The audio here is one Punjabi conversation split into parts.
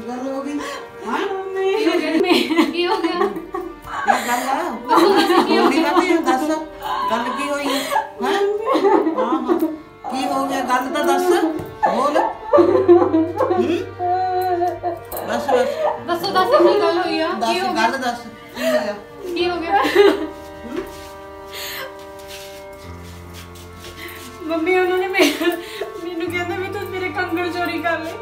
गल हो गई? हाँ की हो गया? ये गल है होनी काती है दस गल की हुई है? हाँ हाँ की हो गया गल तो दस बोल। बस बस दसो दसो की गल हुई है? दस गल दस की होया? की हो गया? मम्मी उन्होंने मैनू कहंदे भी तू मेरे कंगण चोरी कर ले।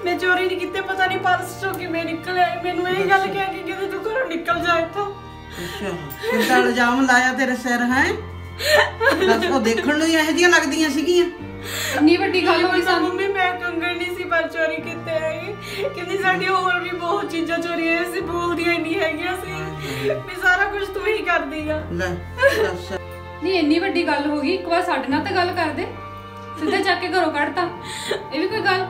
मैं चोरी नहीं कीते, पता नहीं पर्स चो किवें निकले। मैनू ये गल कह के कहंदे तू घरों निकल जा इत्थों। अच्छा कितना इल्जाम लाया तेरे सिर है? दस वो देखण नूं ही ਇਹੋ ਜਿਹੀਆਂ ਲੱਗਦੀਆਂ ਸੀਗੀਆਂ। ਇੰਨੀ ਵੱਡੀ ਗੱਲ ਹੋਈ ਸਾਨੂੰ। मम्मी मैं कंगण नहीं सी पर चोरी कीते हैगे। कहंदी साडी होर भी बहुत चीज़ां चोरी होई सी, बोलदियां नहीं हैगियां सी भी सारा कुछ तू ही करदी आ। ਲੈ ਦੱਸ नहीं इन्नी वड्डी गल हो गई, एक बार साडे नाल तां गल कर दे। सीधे जाके घरों कढ़ता ये भी कोई गल?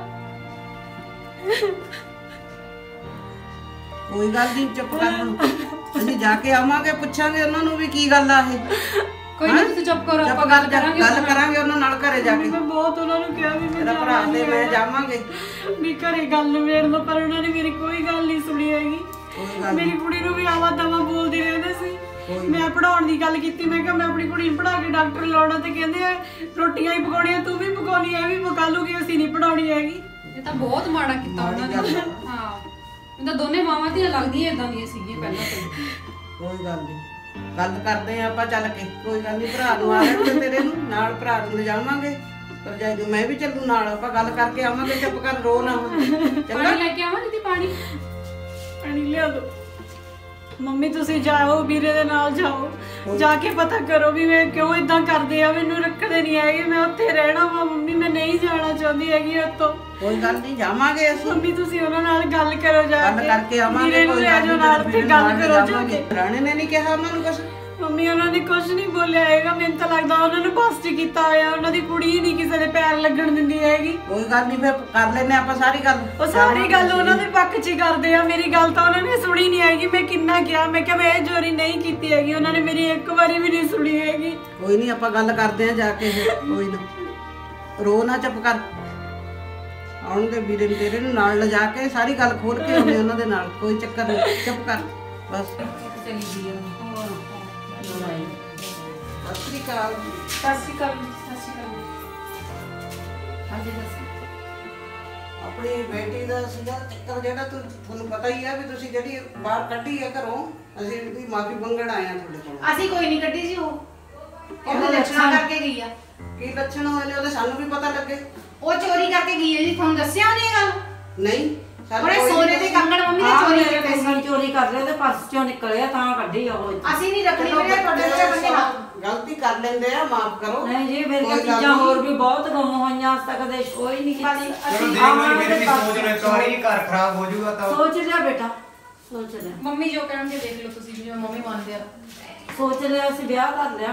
कोई गल नहीं चुप कर ਹੁਣ ਅਸੀਂ ਜਾ ਕੇ ਆਵਾਂਗੇ ਪੁੱਛਾਂਗੇ ਉਹਨਾਂ ਨੂੰ ਵੀ ਕੀ ਗੱਲ ਆ ਇਹ। कोई नहीं तुसीं चुप करो, चुप आपां कर गल करांगे ਉਹਨਾਂ ਨਾਲ ਘਰੇ ਜਾ ਕੇ। मैं बहुत उन्होंने कहा भी मैं ਤੇਰਾ ਭਰਾ ਤੇ ਮੈਂ ਜਾਵਾਂਗੇ भी घरे गल नवेड़ दो, पर उन्होंने मेरी कोई गल नहीं सुनी हैगी। ਕੋਈ ਗੱਲ मेरी कुड़ी नूं भी आवा दवा बोलदे रहंदे सी। मैं पढ़ाउण दी गल कीती, मैं कहा मैं अपनी कुड़ी पढ़ा के डॉक्टर लाउणा, ते कहंदे रोटियां ही पकाउणियां तू भी पकाउणी है, भी पका लूगी, ਅਸੀਂ नहीं पढ़ाउणी हैगी। ये तां बहुत माड़ा कीता उन्हां ने। हां मैं तां दोने मावां धियां लगदियां इदां ਦੀਆਂ ਸੀਗੀਆਂ ਪਹਿਲਾਂ ਤੋਂ। ਕੋਈ ਗੱਲ ਨਹੀਂ ਗੱਲ ਕਰਦੇ ਆ ਆਪਾਂ ਚੱਲ ਕੇ। ਕੋਈ ਗੱਲ ਨਹੀਂ ਭਰਾ ਨੂੰ ਆ ਲੈਣਗੇ ਤੇਰੇ ਨੂੰ ਨਾਲ, ਭਰਾ ਨੂੰ ਲਿਜਾਵਾਂਗੇ ਭਰਜਾਈ ਨੂੰ, ਮੈਂ ਵੀ ਚੱਲੂ ਨਾਲ, ਆਪਾਂ ਗੱਲ ਕਰਕੇ ਆਵਾਂਗੇ। ਚੁੱਪ ਕਰ ਰੋ ਨਾ ਹੁਣ ਚੰਗਾ। पानी लेके आवां दी पानी? पानी लिया दो मम्मी, तुसी जाओ वीरे दे नाल जाओ, जाके पता करो भी मैं क्यों इदां करदे आ, मैनू रखदे नहीं हैगे, मैं उत्थे रहना वा। मम्मी मैं नहीं जाना चाहती हैगी उत्तों। कोई गल नहीं जावांगे ਅਸੀਂ। मम्मी तुसी उन्हां नाल गल करो, जाके गल करके आवांगे। कोई गल नहीं नाल ते गल करो जाके। राणे ने नहीं कहा ਉਹਨਾਂ ਨੂੰ ਕੁਛ? मम्मी उन्होंने कुछ नहीं बोलिया हैगा। मैनूं तां लगदा उन्होंने बस च कीता होया, उन्हां दी कुड़ी ही नहीं किसे दे पैर लगण दिंदी हैगी। कोई गल नहीं फिर कर लेने ਆਪਾਂ ਸਾਰੀ ਗੱਲ। ਉਹ ਸਾਰੀ ਗੱਲ ਉਹਨਾਂ ਦੇ ਪੱਖ 'ਚ ਹੀ ਕਰਦੇ ਆ, ਮੇਰੀ ਗੱਲ ਤਾਂ ਉਹਨਾਂ ਨੇ ਸੁਣੀ ਨਹੀਂ ਹੈਗੀ। ਮੈਂ ਕਿੰਨਾ ਕਿਹਾ, ਮੈਂ ਕਿਹਾ ਮੈਂ ਇਹ ਚੋਰੀ ਨਹੀਂ ਕੀਤੀ ਹੈਗੀ, ਉਹਨਾਂ ਨੇ ਮੇਰੀ ਇੱਕ ਵਾਰੀ ਵੀ ਨਹੀਂ ਸੁਣੀ ਹੈਗੀ। ਕੋਈ ਨਹੀਂ ਆਪਾਂ ਗੱਲ ਕਰਦੇ ਆ ਜਾ ਕੇ। ਕੋਈ ਨਾ ਰੋ ਨਾ, ਚੁੱਪ ਕਰ। ਆਉਣਗੇ ਵੀਰੇ ਨੂੰ ਤੇਰੇ ਨੂੰ ਨਾਲ ਲਿਜਾ ਕੇ ਸਾਰੀ ਗੱਲ ਖੋਲ ਕੇ ਆਉਂਦੇ ਉਹਨਾਂ ਦੇ ਨਾਲ। ਕੋਈ ਚੱਕਰ ਨਹੀਂ, ਚੁੱਪ ਕਰ ਬਸ। चली गई है ਸਤਿ ਸ਼੍ਰੀ ਅਕਾਲ। सत श्री अकाल। सत श्री अकाल। हाँ जी दस ਆਪਣੀ ਬੇਟੀ ਦਾ ਸੀਗਾ ਚੱਕਰ ਜਿਹੜਾ ਤੁਹਾਨੂੰ ਪਤਾ ਹੀ ਆ ਵੀ ਤੁਸੀਂ ਜਿਹੜੀ ਬਾਹਰ ਕੱਢੀ ਆ ਘਰੋਂ, ਅਸੀਂ ਉਹਦੀ ਮਾਫੀ ਮੰਗਣ ਆਏ ਆ ਤੁਹਾਡੇ ਕੋਲ। ਅਸੀਂ ਕੋਈ ਨਹੀਂ ਕੱਢੀ ਸੀ, ਉਹ ਲੱਛਣਾ ਕਰਕੇ ਗਈ ਆ। ਕੀ ਲੱਛਣ ਹੋਏ ਨੇ ਉਹਦੇ ਸਾਨੂੰ ਵੀ ਪਤਾ ਲੱਗੇ। ਉਹ ਚੋਰੀ ਕਰਕੇ ਗਈ ਹੈ ਜੀ, ਤੁਹਾਨੂੰ ਦੱਸਿਆ ਉਹਨੇ ਇਹ ਗੱਲ? ਨਹੀਂ ਉਹਨੇ ਸੋਨੇ ਦੇ ਕੰਗਣ ਮੰਮੀ ਨੇ ਚੋਰੀ ਕੀਤੇ ਸੀ। ਚੋਰੀ ਕਰ ਲਿਆ ਤੇ ਪਰਸ ਚੋਂ ਨਿਕਲਿਆ ਤਾਂ ਕੱਢੀ ਉਹ। ਅਸੀਂ ਨਹੀਂ ਰੱਖਣੀ ਵੀਰੇ, ਤੁਹਾਡੇ ਕੋਲ ਬੰਦੇ ਹਾਂ। ਗਲਤੀ ਕਰ ਲੈਂਦੇ ਆ, ਮਾਫ ਕਰੋ। ਨਹੀਂ ਜੀ ਮੇਰੀਆਂ ਚੀਜ਼ਾਂ ਹੋਰ ਵੀ ਬਹੁਤ ਗੁੰਮ ਹੋਈਆਂ, ਅੱਜ ਤੱਕ ਦੇ ਕੋਈ ਨਹੀਂ ਕੀਤੀ। ਚਲੋ ਦੇਖ ਲਓ ਮੇਰੀ ਸੋਚ ਲਓ, ਇੱਕ ਵਾਰੀ ਘਰ ਖਰਾਬ ਹੋ ਜਾਊਗਾ ਤਾਂ ਸੋਚ ਲਿਆ ਬੇਟਾ, ਸੋਚ ਲਿਆ। ਮੰਮੀ ਜੋ ਕਹਿਣਗੇ ਦੇਖ ਲਓ ਤੁਸੀਂ, ਜਿਵੇਂ ਮੰਮੀ ਮੰਨਦੇ ਆ। ਸੋਚ ਲਿਆ, ਅਸੀਂ ਵਿਆਹ ਕਰ ਲਿਆ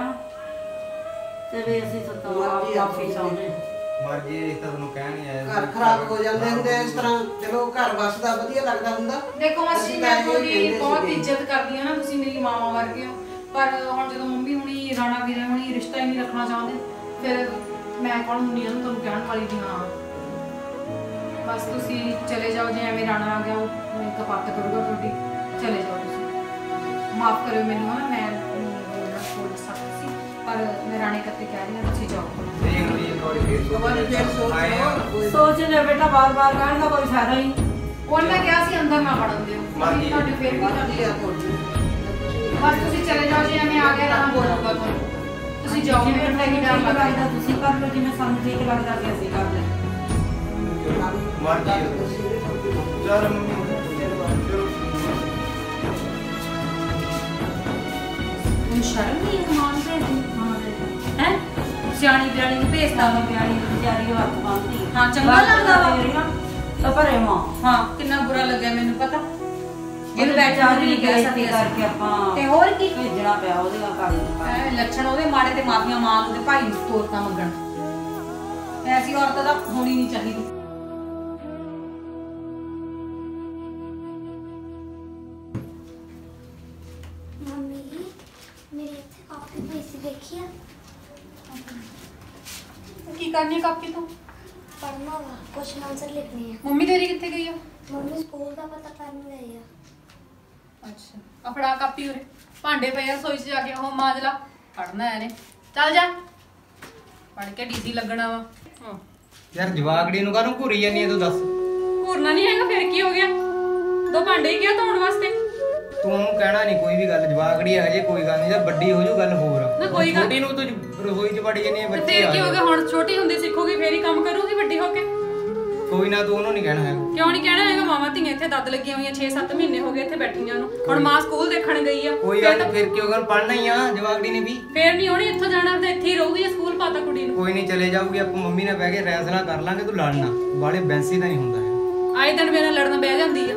ਤੇ ਵੀ ਅਸੀਂ ਮਾਫੀ ਚਾਹੁੰਦੇ ਹਾਂ। ਮਰਜੀ ਇਹ ਤਾਂ ਤੁਹਾਨੂੰ ਕਹਿ ਨਹੀਂ ਆਇਆ। ਘਰ ਖਰਾਬ ਹੋ ਜਾਂਦੇ ਹੁੰਦੇ ਇਸ ਤਰ੍ਹਾਂ। ਚਲੋ ਘਰ ਵਸਦਾ ਵਧੀਆ ਲੱਗਦਾ ਹੁੰਦਾ। ਦੇਖੋ ਅਸੀਂ ਮੈਂ ਤੁਹਾਡੀ ਬਹੁਤ ਇੱਜ਼ਤ ਕਰਦੀ ਹਾਂ ਨਾ, ਤੁਸੀਂ ਮੇਰੀ ਮਾਵਾਂ ਵਰਗੇ ਹੋ, ਪਰ ਹੁਣ ਜਦੋਂ ਮੰਮੀ ਹੁਣੀ ਰਾਣਾ ਵੀਰੇ ਹੁਣੀ ਰਿਸ਼ਤਾ ਹੀ ਨਹੀਂ ਰੱਖਣਾ ਚਾਹੁੰਦੇ, ਫਿਰ ਮੈਂ ਕੌਣ ਹੁੰਦੀ ਹਾਂ ਤੁਹਾਨੂੰ ਕਹਿਣ ਵਾਲੀ ਵੀ। ਹਾਂ ਬਸ ਤੁਸੀਂ ਚਲੇ ਜਾਓ, ਜੇ ਐਵੇਂ ਰਾਣਾ ਆ ਗਿਆ ਮੈਂ ਤਾਂ ਪੱਕ ਕਰੂਗਾ ਤੁਹਾਡੀ। ਚਲੇ ਜਾਓ ਤੁਸੀਂ, ਮਾਫ ਕਰਿਓ ਮੈਨੂੰ, ਹੈ ਮੈਂ ਬੋਲਣਾ ਬੋਲ ਸਕਦੀ ਸੀ, ਪਰ ਮੈਂ ਰਾਣੇ ਕਰਕੇ ਕਹਿ ਰਹੀ ਹਾਂ ਤੁਸੀਂ ਜਾਓ। ਦੇਖ ਲਓ ਇੱਕ ਵਾਰੀ ਫੇਰ ਸੋਚ ਲਿਆ ਬੇਟਾ, ਬਾਰ-ਬਾਰ ਕਹਿਣ ਦਾ ਕੋਈ ਫਾਇਦਾ ਹੀ। ਹੁਣ ਮੈਂ ਕਿਹਾ ਸੀ ਅੰਦਰ ਨਾ ਵੜਨ ਦਿਓ, ਤੁਹਾਡੇ ਫੇਰ ਵੀ ਕਰਦੀ ਆ। ਬਸ ਤੁਸੀਂ ਚਲੇ ਜਾਓ, ਜੇ ਐਵੇਂ ਆ ਗਿਆ ਰਾਣਾ ਬੋਲੂਗਾ ਤੁਹਾਨੂੰ। ਤੁਸੀਂ ਜਾਓ, ਮੇਰੇ ਤੇ ਕੀ ਡਰ ਲੱਗਦਾ। ਤੁਸੀਂ ਕਰ ਲਓ ਜਿਵੇਂ ਸਾਨੂੰ ਠੀਕ ਲੱਗਦਾ ਕਿ ਅਸੀਂ ਕਰ ਲੈ। ਮਰਜੀ ਚਲ ਮੰਮੀ ਸ਼ਰਮ ਨਹੀਂ ਮਾਨ ਭੇਜਦੀ ਹੈ? ਸਿਆਣੀ ਬਿਆਣੀ ਨੂੰ ਭੇਜਦਾ ਵਾ, ਪਿਆਰੀ ਵਿਚਾਰੀ ਹੱਥ ਬੰਨ੍ਹਦੀ। ਹਾਂ ਚੰਗਾ ਲੱਗਦਾ ਵਾ ਤਾਂ ਭਰੇ ਮਾਂ। ਹਾਂ ਕਿੰਨਾ ਬੁਰਾ ਲੱਗਿਆ ਮੈਨੂੰ ਪਤਾ। ਇਹਨੂੰ ਬੈਠਾ ਨਹੀਂ ਕਹਿ ਸਕਦੇ ਕਰਕੇ ਆਪਾਂ ਤੇ ਹੋਰ ਕੀ ਭੇਜਣਾ ਪਿਆ ਉਹਦੇ ਨਾਲ ਕਾਲੀ ਇਹ ਲੱਛਣ ਉਹਦੇ ਮਾੜੇ ਤੇ ਮਾਫੀਆਂ ਮੰਗ ਉਹਦੇ ਭਾਈ ਨੂੰ ਤੋਰਤਾ ਮੰਗਣ। ਐਸੀ ਔਰਤ ਦਾ ਹੋਣੀ ਨਹੀਂ ਚਾਹੀਦੀ। मम्मी मेरे इतने काफी पैसे देखिए। की करनी कापी तू? पढ़ना वा, क्वेश्चन आंसर लिखने हैं। मम्मी तेरी कितने गई है? ਮੰਮੀ ਸਕੂਲ ਦਾ ਪਤਾ ਕਰਨ ਗਏ ਆ। ਅੱਛਾ ਆ ਫੜਾ ਕਾਪੀ ਉਰੇ, ਭਾਂਡੇ ਪਏ ਆ ਰਸੋਈ 'ਚ ਜਾ ਕੇ ਉਹ ਮਾਂਜ ਲਾ, ਪੜਨਾ ਇਹਨੇ। ਚੱਲ ਜਾ ਪੜ ਕੇ ਡੀਸੀ ਲੱਗਣਾ ਵਾ। ਹਾਂ ਯਾਰ ਜਵਾਕੜੀ ਨੂੰ ਕਾਹਨੂੰ ਘੂਰੀ ਜਾਂਦੀ ਐ ਤੂੰ ਦੱਸ। ਘੂਰਨਾ ਨਹੀਂ ਹੈਗਾ, ਫਿਰ ਕੀ ਹੋ ਗਿਆ? ਦੋ ਭਾਂਡੇ ਹੀ ਗਿਆ ਧੋਣ ਵਾਸਤੇ। ਤੂੰ ਉਹਨੂੰ ਕਹਿਣਾ ਨਹੀਂ ਕੋਈ ਵੀ ਗੱਲ, ਜਵਾਕੜੀ ਆ ਜੇ ਕੋਈ ਗੱਲ ਨਹੀਂ, ਜਦ ਵੱਡੀ ਹੋ ਜੂ ਗੱਲ ਹੋਰ ਆ। ਨਾ ਕੋਈ ਗੱਲ- ਛੋਟੀ ਨੂੰ ਤੂੰ ਰਸੋਈ 'ਚ ਵੜੀ ਜਾਂਦੀ ਐ, ਤੇ ਬੱਚੇ ਫਿਰ ਆ ਕੀ ਹੋ ਗਏ। ਗਿਆ? ਹੁਣ ਛੋਟੀ ਹੁੰਦੀ ਸਿੱਖੂਗੀ ਫੇਰ ਹੀ ਕੰਮ ਕਰੂਗੀ ਵੱਡੀ ਹੋ ਕੇ। ਕੋਈ ਨਾ ਤੂੰ ਉਹਨੂੰ ਨਹੀਂ ਕਹਿਣਾ ਹੈਗਾ। ਕਿਉਂ ਨਹੀਂ ਕਹਿਣਾ ਹੈਗਾ? ਮਾਵਾਂ ਧੀਆਂ ਇੱਥੇ ਦੱਦ ਲੱਗੀਆਂ ਹੋਈਆਂ 6-7 ਮਹੀਨੇ ਹੋ ਗਏ ਇੱਥੇ ਬੈਠੀਆਂ ਨੂੰ। ਹੁਣ ਮਾਂ ਸਕੂਲ ਦੇਖਣ ਗਈ ਆ, ਕੋਈ ਗੱਲ ਨੀ, ਫਿਰ ਕਿਉਂ ਕਰ ਪੜਨਾ ਹੀ ਆ ਜਵਾਕੜੀ ਨੇ ਵੀ। ਫੇਰ ਨਹੀਂ ਹੋਣੀ ਇੱਥੋਂ ਜਾਣਾ, ਤੇ ਇੱਥੇ ਹੀ ਰਹੂਗੀ ਜੇ ਸਕੂਲ ਪਾਤਾ ਕੁੜੀ ਨੂੰ। ਕੋਈ ਨਹੀਂ ਚਲੇ ਜਾਊਗੀ, ਆਪਾਂ ਮੰਮੀ ਨਾਲ ਬਹਿ ਕੇ ਫੈਸਲਾ ਕਰ ਲਾਂਗੇ। ਤੂੰ ਲੜਨਾ ਬਾਲੇ ਬੈਂਸੀ ਤਾਂ ਨਹੀਂ ਹੁੰਦਾ ਹੈ। ਆਏ ਦਿਨ ਮੇਰੇ ਨਾਲ ਲੜਨ ਬਹਿ ਜਾਂਦੀ ਆ।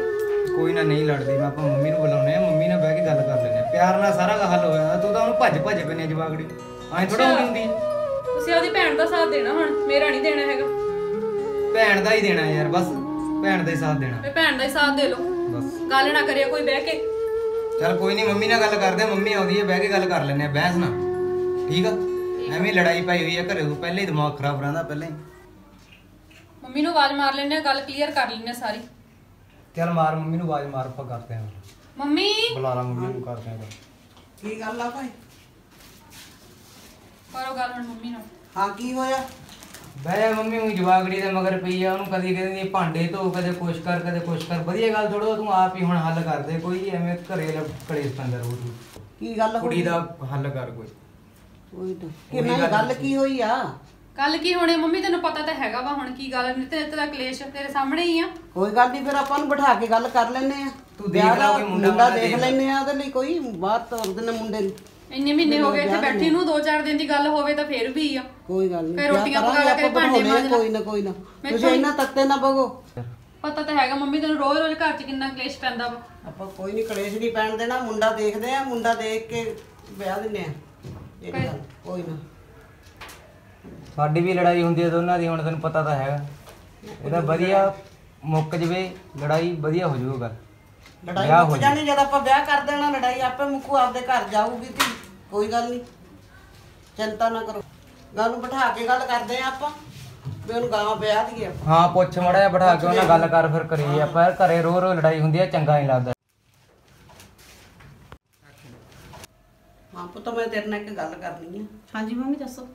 ਕੋਈ ਨਾ ਨਹੀਂ ਲੜਦੀ, ਮੈਂ ਆਪਾਂ ਮੰਮੀ ਨੂੰ ਬੁਲਾਉਣੇ ਆ, ਮੰਮੀ ਨਾਲ ਬਹਿ ਕੇ ਗੱਲ ਕਰ ਲੈਂਦੇ ਆ, ਪਿਆਰ ਨਾਲ ਸਾਰਾ ਹੱਲ ਹੋ ਜਾਂਦਾ। ਤੂੰ ਤਾਂ ਉਹਨੂੰ ਭੱਜ ਪੈਣੀ ਜਵਾਕੜੀ, ਐਂ ਥੋੜਾ ਹੁੰਦੀ। ਤੁਸੀਂ ਉਹਦੀ ਭੈਣ ਦਾ ਸਾਥ ਦੇਣਾ, ਹੁਣ ਮੇਰਾ ਨਹੀਂ ਦੇਣਾ ਹੈਗਾ। ਭੈਣ ਦਾ ਹੀ ਦੇਣਾ ਯਾਰ, ਬਸ ਭੈਣ ਦਾ ਹੀ ਸਾਥ ਦੇਣਾ ਤੇ ਭੈਣ ਦਾ ਹੀ ਸਾਥ ਦੇ ਲਓ, ਬਸ। ਗੱਲ ਨਾ ਕਰਿਆ ਕੋਈ ਬਹਿ ਕੇ। ਚੱਲ ਕੋਈ ਨਹੀਂ, ਮੰਮੀ ਨਾਲ ਗੱਲ ਕਰਦੇ ਆ, ਮੰਮੀ ਆਉਂਦੀ ਹੈ, ਬਹਿ ਕੇ ਗੱਲ ਕਰ ਲੈਂਦੇ ਆ, ਬਹਿਸ ਨਾ। ਠੀਕ ਆ, ਐਵੇਂ ਲੜਾਈ ਪਾਈ ਹੋਈ ਆ ਘਰੇ, ਤੋਂ ਪਹਿਲਾਂ ਹੀ ਦਿਮਾਗ ਖਰਾਬ ਰਹਿੰਦਾ ਪਹਿਲਾਂ ਹੀ। ਮੰਮੀ ਨੂੰ ਆਵਾਜ਼ ਮਾਰ ਲੈਣੇ ਆ, ਗੱਲ ਕਲੀਅਰ ਕਰ ਲੈਣੇ ਸਾਰੀ। ਚੱਲ ਮਾਰ ਮੰਮੀ ਨੂੰ ਆਵਾਜ਼ ਮਾਰ, ਆਪਾਂ ਕਰਦੇ ਆ। ਮੰਮੀ ਬੁਲਾ ਲਾ ਮੰਮੀ ਨੂੰ, ਕਰਦੇ ਆ ਗੱਲ। ਕੀ ਗੱਲ ਆ ਭਾਈ? ਕਰੋ ਗੱਲ ਹੁਣ ਮੰਮੀ ਨਾਲ। ਹਾਂ ਕੀ ਹੋਇਆ? ਬਹਿ ਜਾ ਮੰਮੀ, ਉਹ ਜਵਾਗੜੀ ਦੇ ਮਗਰ ਪਈ ਆ, ਉਹਨੂੰ ਕਦੀ ਕਹਿੰਦੀ ਭਾਂਡੇ ਧੋ, ਕਦੇ ਕੁਛ ਕਰ, ਕਦੇ ਕੁਛ ਕਰ। ਵਧੀਆ ਗੱਲ ਥੋੜਾ, ਤੂੰ ਆਪ ਹੀ ਹੁਣ ਹੱਲ ਕਰ ਦੇ ਕੋਈ, ਐਵੇਂ ਘਰੇ ਕਲੇਸ਼ ਪੈਂਦਾ ਰੋਜ਼। ਕੀ ਗੱਲ ਹੋ ਕੁੜੀ ਦਾ ਹੱਲ ਕਰ ਕੋਈ। ਕੋਈ ਤਾਂ ਕਿੰਨਾ ਗੱਲ ਕੀ ਹੋਈ ਆ? ਗੱਲ ਕੀ ਹੋਣੀ ਮੰਮੀ, ਤੈਨੂੰ ਪਤਾ ਤਾਂ ਹੈਗਾ ਵਾ ਹੁਣ ਕੀ ਗੱਲ। ਨਿੱਤ ਦਾ ਕਲੇਸ਼ ਤੇਰੇ ਸਾਹਮਣੇ ਹੀ ਆ। ਕੋਈ ਗੱਲ ਨਹੀਂ, ਫਿਰ ਆਪਾਂ ਨੂੰ ਬਿਠਾ ਕੇ ਗੱਲ ਕਰ ਲੈਨੇ ਆ। ਤੂੰ ਦੇਖ ਲਾ ਕੋਈ ਮੁੰਡਾ ਦੇਖ ਲੈਨੇ ਆ ਉਹਦੇ ਲਈ, ਕੋਈ ਬਾਤ ਤੋਰ ਦਿੰਦੇ ਮੁੰਡੇ ਨੂੰ। ਇੰਨੇ ਮਹੀਨੇ ਹੋ ਗਏ ਇੱਥੇ ਬੈਠੀ ਨੂੰ, 2-4 ਦਿਨ ਦੀ ਗੱਲ ਹੋਵੇ ਤਾਂ ਫੇਰ ਵੀ ਆ। ਕੋਈ ਗੱਲ ਨਹੀਂ, ਫਿਰ ਰੋਟੀਆਂ ਪਕਾ ਲਾ ਕੇ ਭਾਂਡੇ ਮਾਂਜ ਲਾ। ਕੋਈ ਨਾ ਕੋਈ ਨਾ, ਤੁਸੀਂ ਇਹਨਾਂ ਤੱਤੇ ਨਾ ਬਗੋ। ਪਤਾ ਤਾਂ ਹੈਗਾ ਮੰਮੀ ਤੈਨੂੰ, ਰੋਜ਼-ਰੋਜ਼ ਘਰ 'ਚ ਕਿੰਨਾ ਕਲੇਸ਼ ਪੈਂਦਾ ਵਾ। ਆਪਾਂ ਕੋਈ ਨਹੀਂ ਕਲੇਸ਼ ਨਹੀਂ ਪੈਣ ਦੇਣਾ, ਮੁੰਡਾ ਦੇਖਦੇ ਆ, ਮੁੰਡਾ ਦੇਖ ਕੇ ਵਿਆਹ ਦਿੰਨੇ ਆ। ਇੱਕ ਗੱਲ ਕੋਈ ਨਾ। ਸਾਡੀ ਵੀ ਲੜਾਈ ਹੁੰਦੀ ਹੈ ਦੋਨਾਂ ਦੀ, ਹੁਣ ਤੈਨੂੰ ਪਤਾ ਤਾਂ ਹੈਗਾ। ਇਹਦਾ ਵਧੀਆ ਮੁੱਕ ਜਵੇ, ਲੜਾਈ ਵਧੀਆ ਹੋ ਜਾਊਗਾ। ਲੜਾਈ ਮੁੱਕ ਜਾਣੀ ਜਦ ਆਪਾਂ ਵਿਆਹ ਕਰ ਦੇਣਾ, ਲੜਾਈ ਆਪੇ ਮੁੱਕੂ, ਆਪਦੇ ਘਰ ਜਾਊਗੀ ਤੇ ਕੋਈ ਗੱਲ ਨਹੀਂ, ਚਿੰਤਾ ਨਾ ਕਰੋ। ਗੱਲ ਨੂੰ ਬਿਠਾ ਕੇ ਗੱਲ ਕਰਦੇ ਆ ਆਪਾਂ, ਵੀ ਉਹਨੂੰ ਗਾਂ ਵਿਆਹ ਦਈਏ ਆਪਾਂ। ਹਾਂ ਪੁੱਛ ਮੜਾ ਜਿਹਾ ਬਿਠਾ ਕੇ ਉਹਨਾਂ ਗੱਲ ਕਰ, ਫਿਰ ਕਰੀਏ ਆਪਾਂ। ਯਾਰ ਘਰੇ ਰੋ ਰੋ ਲੜਾਈ ਹੁੰਦੀ ਹੈ, ਚੰਗਾ ਨਹੀਂ ਲੱਗਦਾ। ਹਾਂ ਪੁੱਤ, ਮੈਂ ਤੇਰੇ ਨਾਲ ਇੱਕ ਗੱਲ ਕਰਨੀ ਆ। ਹਾਂਜੀ ਮੰਮੀ ਦੱਸੋ।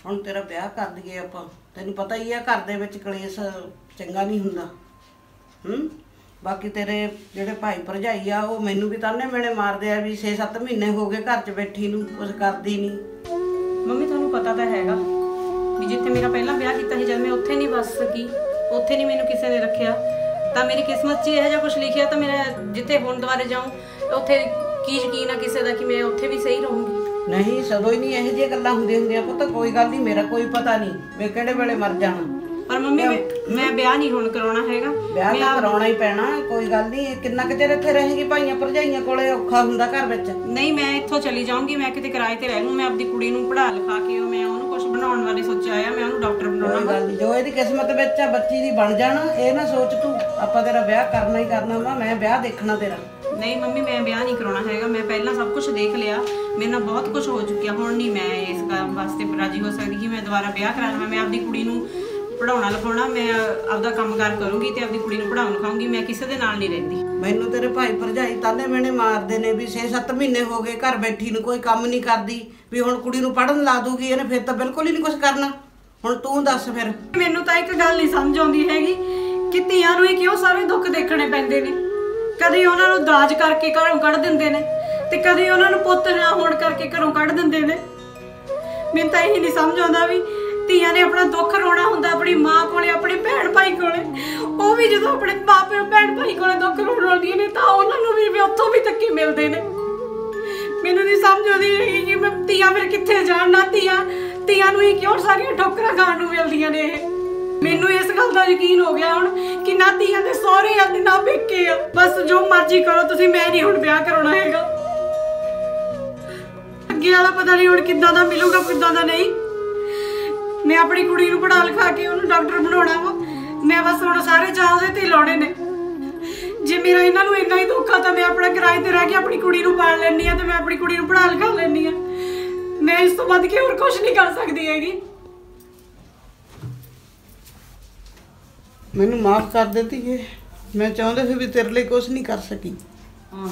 ਹੁਣ ਤੇਰਾ ਵਿਆਹ ਕਰ ਦਈਏ ਆਪਾਂ, ਤੈਨੂੰ ਪਤਾ ਹੀ ਆ ਘਰ ਦੇ ਵਿੱਚ ਕਲੇਸ਼ ਚੰਗਾ ਨਹੀਂ ਹੁੰਦਾ। ਬਾਕੀ ਤੇਰੇ ਜਿਹੜੇ ਭਾਈ ਭਰਜਾਈ ਆ, ਉਹ ਮੈਨੂੰ ਵੀ ਤਾਨੇ ਮੇਣੇ ਮਾਰਦੇ ਆ ਵੀ 6-7 ਮਹੀਨੇ ਹੋ ਗਏ ਘਰ 'ਚ ਬੈਠੀ ਨੂੰ, ਕੁਝ ਕਰਦੀ ਨਹੀਂ। ਮੰਮੀ ਤੁਹਾਨੂੰ ਪਤਾ ਤਾਂ ਹੈਗਾ ਵੀ ਜਿੱਥੇ ਮੇਰਾ ਪਹਿਲਾਂ ਵਿਆਹ ਕੀਤਾ ਸੀ, ਜਦ ਮੈਂ ਉੱਥੇ ਨਹੀਂ ਵੱਸ ਸਕੀ, ਉੱਥੇ ਨਹੀਂ ਮੈਨੂੰ ਕਿਸੇ ਨੇ ਰੱਖਿਆ, ਤਾਂ ਮੇਰੀ ਕਿਸਮਤ 'ਚ ਇਹੋ ਜਿਹਾ ਕੁਝ ਲਿਖਿਆ, ਤਾਂ ਮੇਰਾ ਜਿੱਥੇ ਹੁਣ ਦੁਬਾਰੇ ਜਾਊਂ ਉੱਥੇ ਕੀ ਯਕੀਨ ਆ ਕਿਸੇ ਦਾ ਕਿ ਮੈਂ ਉੱਥੇ ਵੀ ਸਹੀ ਰਹੂੰਗੀ। ਨਹੀਂ, ਸਦੋਂ ਹੀ ਨਹੀਂ ਇਹੋ ਜਿਹੀਆਂ ਗੱਲਾਂ ਹੁੰਦੀਆਂ ਪੁੱਤ। ਕੋਈ ਗੱਲ ਨਹੀਂ, ਮੇਰਾ ਕੋਈ ਪਤਾ ਨਹੀਂ ਮੈਂ ਕਿਹੜੇ ਵੇਲੇ ਮਰ ਜਾਣਾ। ਪਰ ਮੰਮੀ ਮੈਂ ਵਿਆਹ ਨਹੀਂ ਹੁਣ ਕਰਾਉਣਾ ਹੈਗਾ। ਵਿਆਹ ਤਾਂ ਕਰਾਉਣਾ ਹੀ ਪੈਣਾ, ਕੋਈ ਗੱਲ ਨਹੀਂ। ਕਿੰਨਾ ਕੁ ਚਿਰ ਇੱਥੇ ਰਹੇਗੀ ਭਾਈਆਂ ਭਰਜਾਈਆਂ ਕੋਲੇ? ਔਖਾ ਹੁੰਦਾ ਘਰ ਵਿੱਚ। ਨਹੀਂ, ਮੈਂ ਇੱਥੋਂ ਚਲੀ ਜਾਊਂਗੀ, ਮੈਂ ਕਿਤੇ ਕਿਰਾਏ ਤੇ ਰਹਿ ਲੂੰ। ਮੈਂ ਆਪਣੀ ਕੁੜੀ ਨੂੰ ਪੜ੍ਹਾ ਲਿਖਾ ਕੇ ਮੈਂ ਉਹਨੂੰ ਕੁਝ ਬਣਾਉਣ ਬਾਰੇ ਸੋਚਿਆ ਆ, ਮੈਂ ਉਹਨੂੰ ਡਾਕਟਰ ਬਣਾਉਣਾ। ਕੋਈ ਗੱਲ ਨਹੀਂ, ਜੋ ਇਹਦੀ ਕਿਸਮਤ ਵਿੱਚ ਆ ਬੱਚੀ ਦੀ ਬਣ ਜਾਣਾ। ਇਹ ਨਾ ਸੋਚ ਤੂੰ ਆਪਾਂ ਤੇਰਾ ਵਿਆਹ ਕਰਨਾ ਹੀ ਕਰਨਾ ਵਾ, ਮੈਂ ਵਿਆਹ ਦੇਖਣਾ ਤੇਰਾ। ਨਹੀਂ ਮੰਮੀ, ਮੈਂ ਵਿਆਹ ਨਹੀਂ ਕਰਾਉਣਾ ਹੈਗਾ। ਮੈਂ ਪਹਿਲਾਂ ਸਭ ਕੁਝ ਦੇਖ ਲਿਆ, ਮੇਰੇ ਨਾਲ ਬਹੁਤ ਕੁਝ ਹੋ ਚੁੱਕਿਆ। ਹੁਣ ਨਹੀਂ ਮੈਂ ਇਸ ਕੰਮ ਵਾਸਤੇ ਰਾਜੀ ਹੋ ਸਕਦੀ ਕਿ ਮੈਂ ਦੁਬਾਰਾ ਵਿਆਹ ਕਰਾ ਲਵਾਂ। ਮੈਂ ਆਪਣੀ ਕੁੜੀ ਨੂੰ ਪੜਾਉਣਾ ਲਿਖਾਉਣਾ, ਮੈਂ ਆਪਦਾ ਕੰਮਕਾਰ ਕਰੂੰਗੀ ਤੇ ਆਪਣੀ ਕੁੜੀ ਨੂੰ ਪੜਾਉਣ ਲਿਖਾਉਂਗੀ। ਮੈਂ ਕਿਸੇ ਦੇ ਨਾਲ ਨਹੀਂ ਰਹਿੰਦੀ। ਮੈਨੂੰ ਤੇਰੇ ਭਾਈ ਭਰਜਾਈ ਤਾਨੇ ਮੇਣੇ ਮਾਰਦੇ ਨੇ ਵੀ 6-7 ਮਹੀਨੇ ਹੋ ਗਏ ਘਰ ਬੈਠੀ ਨੂੰ, ਕੋਈ ਕੰਮ ਨਹੀਂ ਕਰਦੀ, ਵੀ ਹੁਣ ਕੁੜੀ ਨੂੰ ਪੜਨ ਲਾ ਦੂਗੀ ਇਹਨੇ, ਫਿਰ ਤਾਂ ਬਿਲਕੁਲ ਹੀ ਨਹੀਂ ਕੁਝ ਕਰਨਾ। ਹੁਣ ਤੂੰ ਦੱਸ ਫਿਰ। ਮੈਨੂੰ ਤਾਂ ਇੱਕ ਗੱਲ ਨਹੀਂ ਸਮਝ ਆਉਂਦੀ ਹੈਗੀ ਕਿ ਧੀਆਂ ਨੂੰ ਹੀ ਕਿਉਂ ਸਾਰੇ ਦੁੱਖ ਦੇਖਣੇ ਪੈਂਦੇ ਨੇ। ਕਦੇ ਉਹਨਾਂ ਨੂੰ ਦਾਜ ਕਰਕੇ ਘਰੋਂ ਕੱਢ ਦਿੰਦੇ ਨੇ, ਤੇ ਕਦੇ ਉਹਨਾਂ ਨੂੰ ਪੁੱਤ ਨਾ ਹੋਣ ਕਰਕੇ ਘਰੋਂ ਕੱਢ ਦਿੰਦੇ ਨੇ। ਮੈਨੂੰ ਤਾਂ ਇਹ ਨਹੀਂ ਸਮਝ ਆਉਂਦਾ ਵੀ ਧੀਆਂ ਨੇ ਆਪਣਾ ਦੁੱਖ ਰੋਣਾ ਹੁੰਦਾ ਆਪਣੀ ਮਾਂ ਕੋਲੇ, ਆਪਣੀ ਭੈਣ ਭਾਈ ਕੋਲੇ। ਉਹ ਵੀ ਜਦੋਂ ਆਪਣੇ ਮਾਪੇ ਭੈਣ ਭਾਈ ਕੋਲੇ ਦੁੱਖ ਰੋਣਦੀਆਂ ਨੇ, ਤਾਂ ਉਹਨਾਂ ਨੂੰ ਵੀ ਉੱਥੋਂ ਵੀ ਧੱਕੇ ਮਿਲਦੇ ਨੇ। ਮੈਨੂੰ ਨਹੀਂ ਸਮਝ ਆਉਂਦੀ ਹੈਗੀ ਕਿ ਮੈਂ ਧੀਆਂ ਫਿਰ ਕਿੱਥੇ ਜਾਣ। ਨਾ ਧੀਆਂ ਨੂੰ ਹੀ ਕਿਉਂ ਸਾਰੀਆਂ ਠੋਕਰਾਂ ਖਾਣ ਨੂੰ ਮਿਲਦੀਆਂ ਨੇ। ਇਹ ਮੈਨੂੰ ਇਸ ਗੱਲ ਦਾ ਯਕੀਨ ਹੋ ਗਿਆ ਹੁਣ ਕਿ ਨਾ ਧੀਆਂ ਦੇ ਸਹੁਰੇ ਆ ਤੇ ਨਾ ਪੇਕੇ ਆ। ਬਸ ਜੋ ਮਰਜ਼ੀ ਕਰੋ ਤੁਸੀਂ, ਮੈਂ ਨਹੀਂ ਹੁਣ ਵਿਆਹ ਕਰਾਉਣਾ ਹੈਗਾ। ਅੱਗੇ ਵਾਲਾ ਪਤਾ ਨਹੀਂ ਹੁਣ ਕਿੱਦਾਂ ਦਾ ਮਿਲੂਗਾ, ਕਿੱਦਾਂ ਦਾ ਨਹੀਂ। ਮੈਂ ਆਪਣੀ ਕੁੜੀ ਨੂੰ ਪੜ੍ਹਾ ਲਿਖਾ ਕੇ ਉਹਨੂੰ ਡਾਕਟਰ ਬਣਾਉਣਾ ਵਾ। ਮੈਂ ਬਸ ਹੁਣ ਸਾਰੇ ਚਾਅ ਉਹਦੇ ਤੇ ਲਾਉਣੇ ਨੇ। ਜੇ ਮੇਰਾ ਇਹਨਾਂ ਨੂੰ ਇੰਨਾ ਹੀ ਦੁੱਖ ਆ ਤਾਂ ਮੈਂ ਆਪਣਾ ਕਿਰਾਏ ਤੇ ਰਹਿ ਕੇ ਆਪਣੀ ਕੁੜੀ ਨੂੰ ਪਾਲ ਲੈਂਦੀ ਆ, ਤੇ ਮੈਂ ਆਪਣੀ ਕੁੜੀ ਨੂੰ ਪੜ੍ਹਾ ਲਿਖਾ ਲੈਂਦੀ ਆ। ਮੈਂ ਇਸ ਤੋਂ ਵੱਧ ਕੇ ਹੋਰ ਕੁਝ ਨਹੀਂ ਕਰ ਸਕਦੀ ਹੈਗੀ। ਮੈਨੂੰ ਮਾਫ ਕਰ ਦਿੱਤੀ ਏ, ਮੈਂ ਚਾਹੁੰਦੇ ਸੀ ਵੀ ਤੇਰੇ ਲਈ ਕੁਝ ਨਹੀਂ ਕਰ ਸਕੀ। ਹਾਂ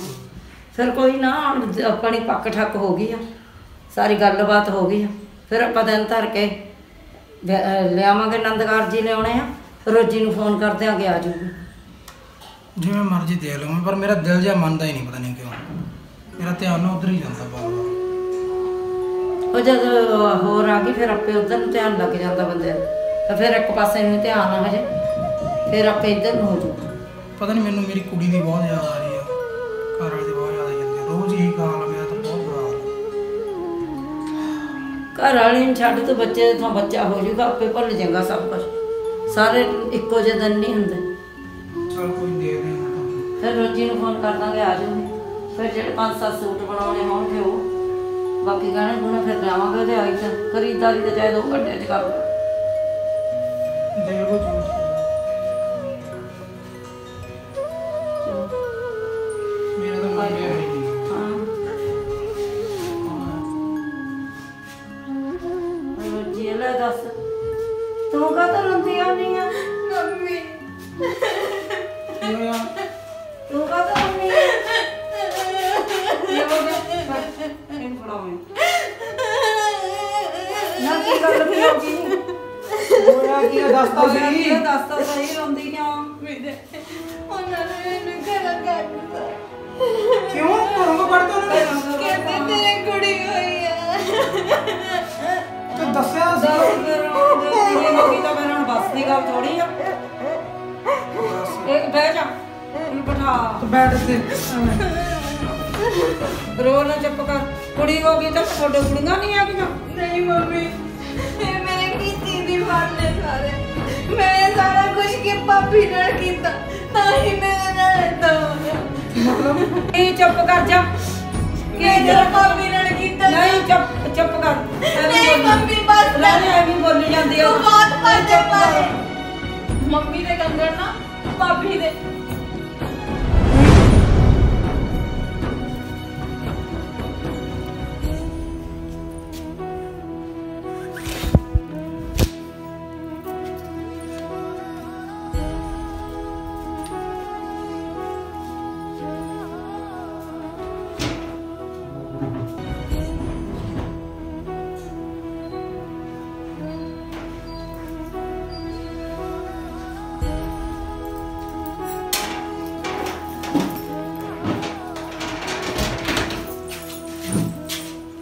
ਫਿਰ ਕੋਈ ਨਾ, ਹੁਣ ਆਪਣੀ ਪੱਕ ਠੱਕ ਹੋ ਗਈ ਆ, ਸਾਰੀ ਗੱਲਬਾਤ ਹੋ ਗਈ ਆ। ਫਿਰ ਆਪਾਂ ਦਿਨ ਧਰ ਕੇ ਲਿਆਵਾਂਗੇ, ਨੰਦਗਾਰ ਜੀ ਲਿਆਉਣੇ ਆ, ਰੋਜੀ ਨੂੰ ਫੋਨ ਕਰ ਦਿਆਂਗੇ, ਆ ਜਾਊਗੀ। ਜਿਵੇਂ ਮਰਜ਼ੀ ਦੇ ਲਵਾਂ, ਪਰ ਮੇਰਾ ਦਿਲ ਜਿਹਾ ਮੰਨਦਾ ਹੀ ਨਹੀਂ, ਪਤਾ ਨਹੀਂ ਕਿਉਂ ਮੇਰਾ ਧਿਆਨ ਨਾ ਉਧਰ ਹੀ ਜਾਂਦਾ ਬਾਰ-ਬਾਰ। ਉਹ ਜਦ ਹੋਰ ਆ ਗਈ ਫਿਰ ਆਪੇ ਉਧਰ ਨੂੰ ਧਿਆਨ ਲੱਗ ਜਾਂਦਾ ਬੰਦੇ ਦਾ, ਤਾਂ ਫਿਰ ਇੱਕ ਪਾਸੇ ਨੂੰ ਧਿਆਨ ਆ ਹਜੇ, ਫਿਰ ਆਪੇ ਇੱਧਰ ਨੂੰ ਹੋ ਜਾਊਗਾ। ਪਤਾ ਨਹੀਂ ਮੈਨੂੰ ਮੇਰੀ ਕੁੜੀ ਦੀ ਬਹੁਤ ਯਾਦ ਆ ਰਹੀ ਆ, ਘਰ ਵਾਲੇ ਦੀ ਬਹੁਤ ਯਾਦ ਆ ਜਾਂਦੀ ਆ, ਰੋਜ਼ ਇਹੀ ਹਾਲ ਆ ਮੇਰਾ ਤਾਂ, ਬਹੁਤ ਬੁਰਾ ਹਾਲ ਆ। ਘਰ ਵਾਲੀ ਨੂੰ ਛੱਡ ਤੂੰ ਬੱਚੇ ਤੋਂ ਬੱਚਾ ਹੋ ਜਾਊਗਾ, ਆਪੇ ਭੁੱਲ ਜਾਏਗਾ ਸਭ ਕੁਝ, ਸਾਰੇ ਇੱਕੋ ਜਿਹੇ ਦਿਨ ਨਹੀਂ ਹੁੰਦੇ। ਚਲ ਕੋਈ ਦੇ ਦੇ ਫਿਰ ਰੋਜੀ ਨੂੰ ਫੋਨ ਕਰ ਦਾਂਗੇ, ਆ ਜਾਊਗੀ। ਫਿਰ ਜਿਹੜੇ 5-7 ਸੂਟ ਬਣਾਉਣੇ ਹੋਣਗੇ ਉਹ, ਬਾਕੀ ਗਹਿਣੇ ਗੁਣੇ ਫਿਰ ਲਿਆਵਾਂਗੇ ਉਹਦੇ ਆਈ ਤਾਂ ਖਰੀਦਦਾਰੀ ਤੇ ਚਾਹੇ 2 ਘੰਟੇ 'ਚ ਕਰ ਲਓ। ਦੇ ਲੋ ਜੋ ਮੇਰਾ ਤਾਂ ਮਨ ਨਹੀਂ ਰੋਜੀ ਲੈ ਦੱਸ, ਤੂੰ ਕਾਹਤੋਂ ਰੋਂਦੀ ਆਉਂਦੀ ਆ? ਮੰਮੀ ਹੋਇਆ। ਤੂੰ ਕਾਹਤੋਂ ਰੋਂਦੀ ਆ? ਇਹ ਹੋ ਗਿਆ ਇਹਨੂੰ ਫੜਾਉਂ ਨਾ, ਕੀ ਗੱਲ ਕੀ ਹੋ ਗਈ? ਹੋਇਆ ਕੀ ਆ, ਦੱਸ ਤਾਂ ਸਹੀ। ਇਹ ਦੱਸ ਤਾਂ ਸਹੀ, ਰੋਂਦੀ ਕਿਉਂ? ਉਹਨਾਂ ਨੇ ਮੈਨੂੰ ਘਰ ਕੱਢਤਾ। ਕਿਉਂ ਘਰੋਂ ਕੱਢਤਾ ਉਹਨਾਂ ਨੇ? ਕਹਿੰਦੇ ਤੇਰੇ ਕੁੜੀ ਹੋਈ ਆ। ਤੂੰ ਦੱਸਿਆ ਸੀ? ਦੱਸ ਫਿਰ ਕੁੜੀ ਹੋ ਗਈ ਤਾਂ ਫਿਰ ਹੁਣ ਬਸ ਦੀ ਗੱਲ ਥੋੜੀ ਆ। ਇੱਕ ਬਹਿ ਜਾ, ਇਹਨੂੰ ਬਿਠਾ, ਤੂੰ ਬੈਠ ਇੱਥੇ। ਰੋ ਨਾ, ਚੁੱਪ ਕਰ। ਕੁੜੀ ਹੋ ਗਈ ਤਾਂ ਤੁਹਾਡੇ ਕੁੜੀਆਂ ਨਹੀਂ ਆ ਗਈਆਂ? ਨਹੀਂ ਮੰਮੀ, ਇਹ ਮੇਰੇ ਕੀਤੀ ਦੀ ਫੜਨੇ ਸਾਰੇ। ਮੈਂ ਸਾਰਾ ਕੁਝ ਕਿ ਭਾਬੀ ਨਾਲ ਕੀਤਾ, ਤਾਂ ਹੀ ਮੇਰੇ ਨਾਲ ਏਦਾਂ ਹੋ ਗਿਆ। ਮਤਲਬ ਇਹ ਚੁੱਪ ਕਰ ਜਾ। ਕਿ ਜਿਹੜਾ ਭਾਬੀ ਨਾਲ ਕੀਤਾ। ਨਹੀਂ ਚੁੱਪ ਕਰ। ਨਹੀਂ ਮੰਮੀ ਬਸ ਲੈ ਐਵੇਂ ਬੋਲੀ ਜਾਂਦੀ ਆ। ਤੂੰ ਬਹੁਤ ਭੱਜੇ ਪਾਏ। ਮੰਮੀ ਦੇ ਕੰਗਣ ਨਾ ਭਾਬੀ ਦੇ।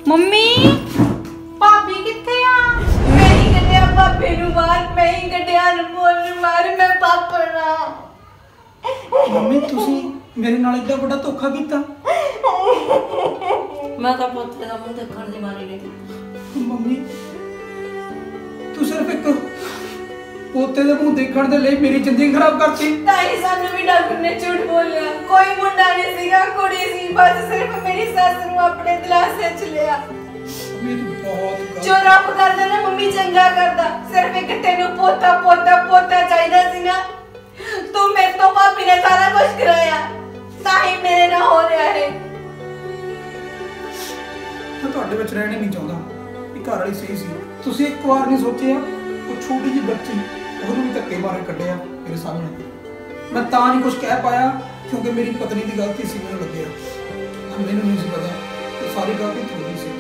ਮੰਮੀ ਭਾਬੀ ਕਿੱਥੇ ਆ? ਮੈਂ ਹੀ ਕੱਢਿਆ ਭਾਬੀ ਨੂੰ ਬਾਹਰ, ਮੈਂ ਹੀ ਕੱਢਿਆ ਅਨਮੋਲ ਨੂੰ ਬਾਹਰ, ਮੈਂ ਪਾਪਾ ਨਾਲ। ਮੰਮੀ ਤੁਸੀਂ ਮੇਰੇ ਨਾਲ ਏਡਾ ਵੱਡਾ ਧੋਖਾ ਕੀਤਾ? ਮੈਂ ਤਾਂ ਪੁੱਤ ਦਾ ਮੂੰਹ ਦੇਖਣ ਦੀ ਮਾਰੀ ਨਹੀਂ। ਮੰਮੀ ਤੂੰ ਸਿਰਫ ਇੱਕ ਪੋਤੇ ਦੇ ਮੂੰਹ ਦੇਖਣ ਦੇ ਲਈ ਮੇਰੀ ਜ਼ਿੰਦਗੀ ਖਰਾਬ ਕਰਤੀ। ਤਾਂ ਹੀ ਸਾਨੂੰ ਵੀ ਡਾਕਟਰ ਨੇ ਝੂਠ ਬੋਲਿਆ। ਕੋਈ ਮੁੰਡਾ ਨਹੀਂ ਸੀਗਾ, ਕੁੜੀ ਸੀ ਬਸ। ਸਿਰਫ ਮੇਰੀ ਸੱਸ ਨੂੰ ਆਪਣੇ ਦਿਲਾਸੇ ਚ ਲਿਆ। ਮੇਰੀ ਬਹੁਤ ਗਲਤ। ਜੋ ਰੱਬ ਕਰਦਾ ਨਾ ਮੰਮੀ ਚੰਗਾ ਕਰਦਾ। ਸਿਰਫ ਇੱਕ ਤੈਨੂੰ ਪੋਤਾ ਚਾਹੀਦਾ ਸੀ ਨਾ। ਤੂੰ ਮੇਰੇ ਤੋਂ ਭਾਬੀ ਨੇ ਸਾਰਾ ਕੁਝ ਕਰਾਇਆ, ਤਾਂ ਹੀ ਮੇਰੇ ਨਾਲ ਹੋ ਰਿਹਾ ਹੈ। ਮੈਂ ਤੁਹਾਡੇ ਵਿੱਚ ਰਹਿਣਾ ਨਹੀਂ ਚਾਹੁੰਦਾ। ਇਹ ਘਰ ਵਾਲੀ ਸਹੀ ਸੀ। ਤੁਸੀਂ ਇੱਕ ਵਾਰ ਨਹੀਂ ਸੋਚਿਆ ਉਹ ਛੋਟੀ ਜਿਹੀ ਬੱਚੀ, ਉਹਨੂੰ ਵੀ ਧੱਕੇ ਮਾਰ ਕੇ ਕੱਢਿਆ ਮੇਰੇ ਸਾਹਮਣੇ। ਮੈਂ ਤਾਂ ਨਹੀਂ ਕੁਝ ਕਹਿ ਪਾਇਆ ਕਿਉਂਕਿ ਮੇਰੀ ਪਤਨੀ ਦੀ ਗਲਤੀ ਸੀ, ਮੈਨੂੰ ਲੱਗਿਆ। ਮੈਨੂੰ ਨਹੀਂ ਸੀ ਪਤਾ ਕਿ ਸਾਰੀ ਗਲਤੀ ਤੁਹਾਡੀ ਸੀ,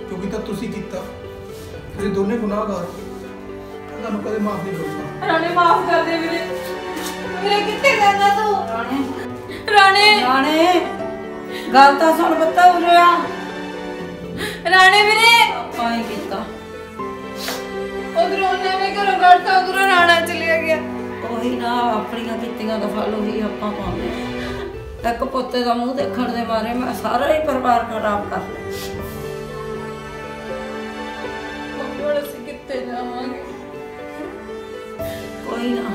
ਕਿਉਂਕਿ ਤਾਂ ਤੁਸੀਂ ਕੀਤਾ। ਤੁਸੀਂ ਦੋਨੇ ਗੁਨਾਹਗਾਰ ਹੋ। ਮੈਂ ਤੁਹਾਨੂੰ ਕਦੇ ਮਾਫ ਨਹੀਂ ਕਰੂੰਗਾ। ਰਾਣੇ ਮਾਫ ਕਰ ਦੇ ਵੀਰੇ। ਵੀਰੇ ਕਿੱਥੇ ਜਾਂਦਾ ਤੂੰ? ਰਾਣੇ ਗੱਲ ਤਾਂ ਸੁਣ ਬੱਤਾ ਉਰਿਆ। ਰਾਣੇ ਵੀਰੇ ਆਪਾਂ ਹੀ ਕੀਤਾ। ਉਧਰੋਂ ਉਹਨੇ ਵੀ ਘਰੋਂ ਕੱਢਤਾ, ਉਧਰੋਂ ਰਾਣਾ ਚਲਿਆ ਗਿਆ। ਉਹੀ ਨਾ, ਆਪਣੀਆਂ ਕੀਤੀਆਂ ਦਾ ਫਲ ਉਹੀ ਆਪਾਂ ਪਾਉਂਦੇ ਆ। ਇੱਕ ਪੁੱਤੇ ਦਾ ਮੂੰਹ ਦੇਖਣ ਦੇ ਮਾਰੇ ਮੈਂ ਸਾਰਾ ਹੀ ਪਰਿਵਾਰ ਖਰਾਬ ਕਰ ਲਿਆ। ਹੁਣ ਅਸੀਂ ਕਿੱਥੇ ਜਾਵਾਂਗੇ? ਕੋਈ ਨਾ,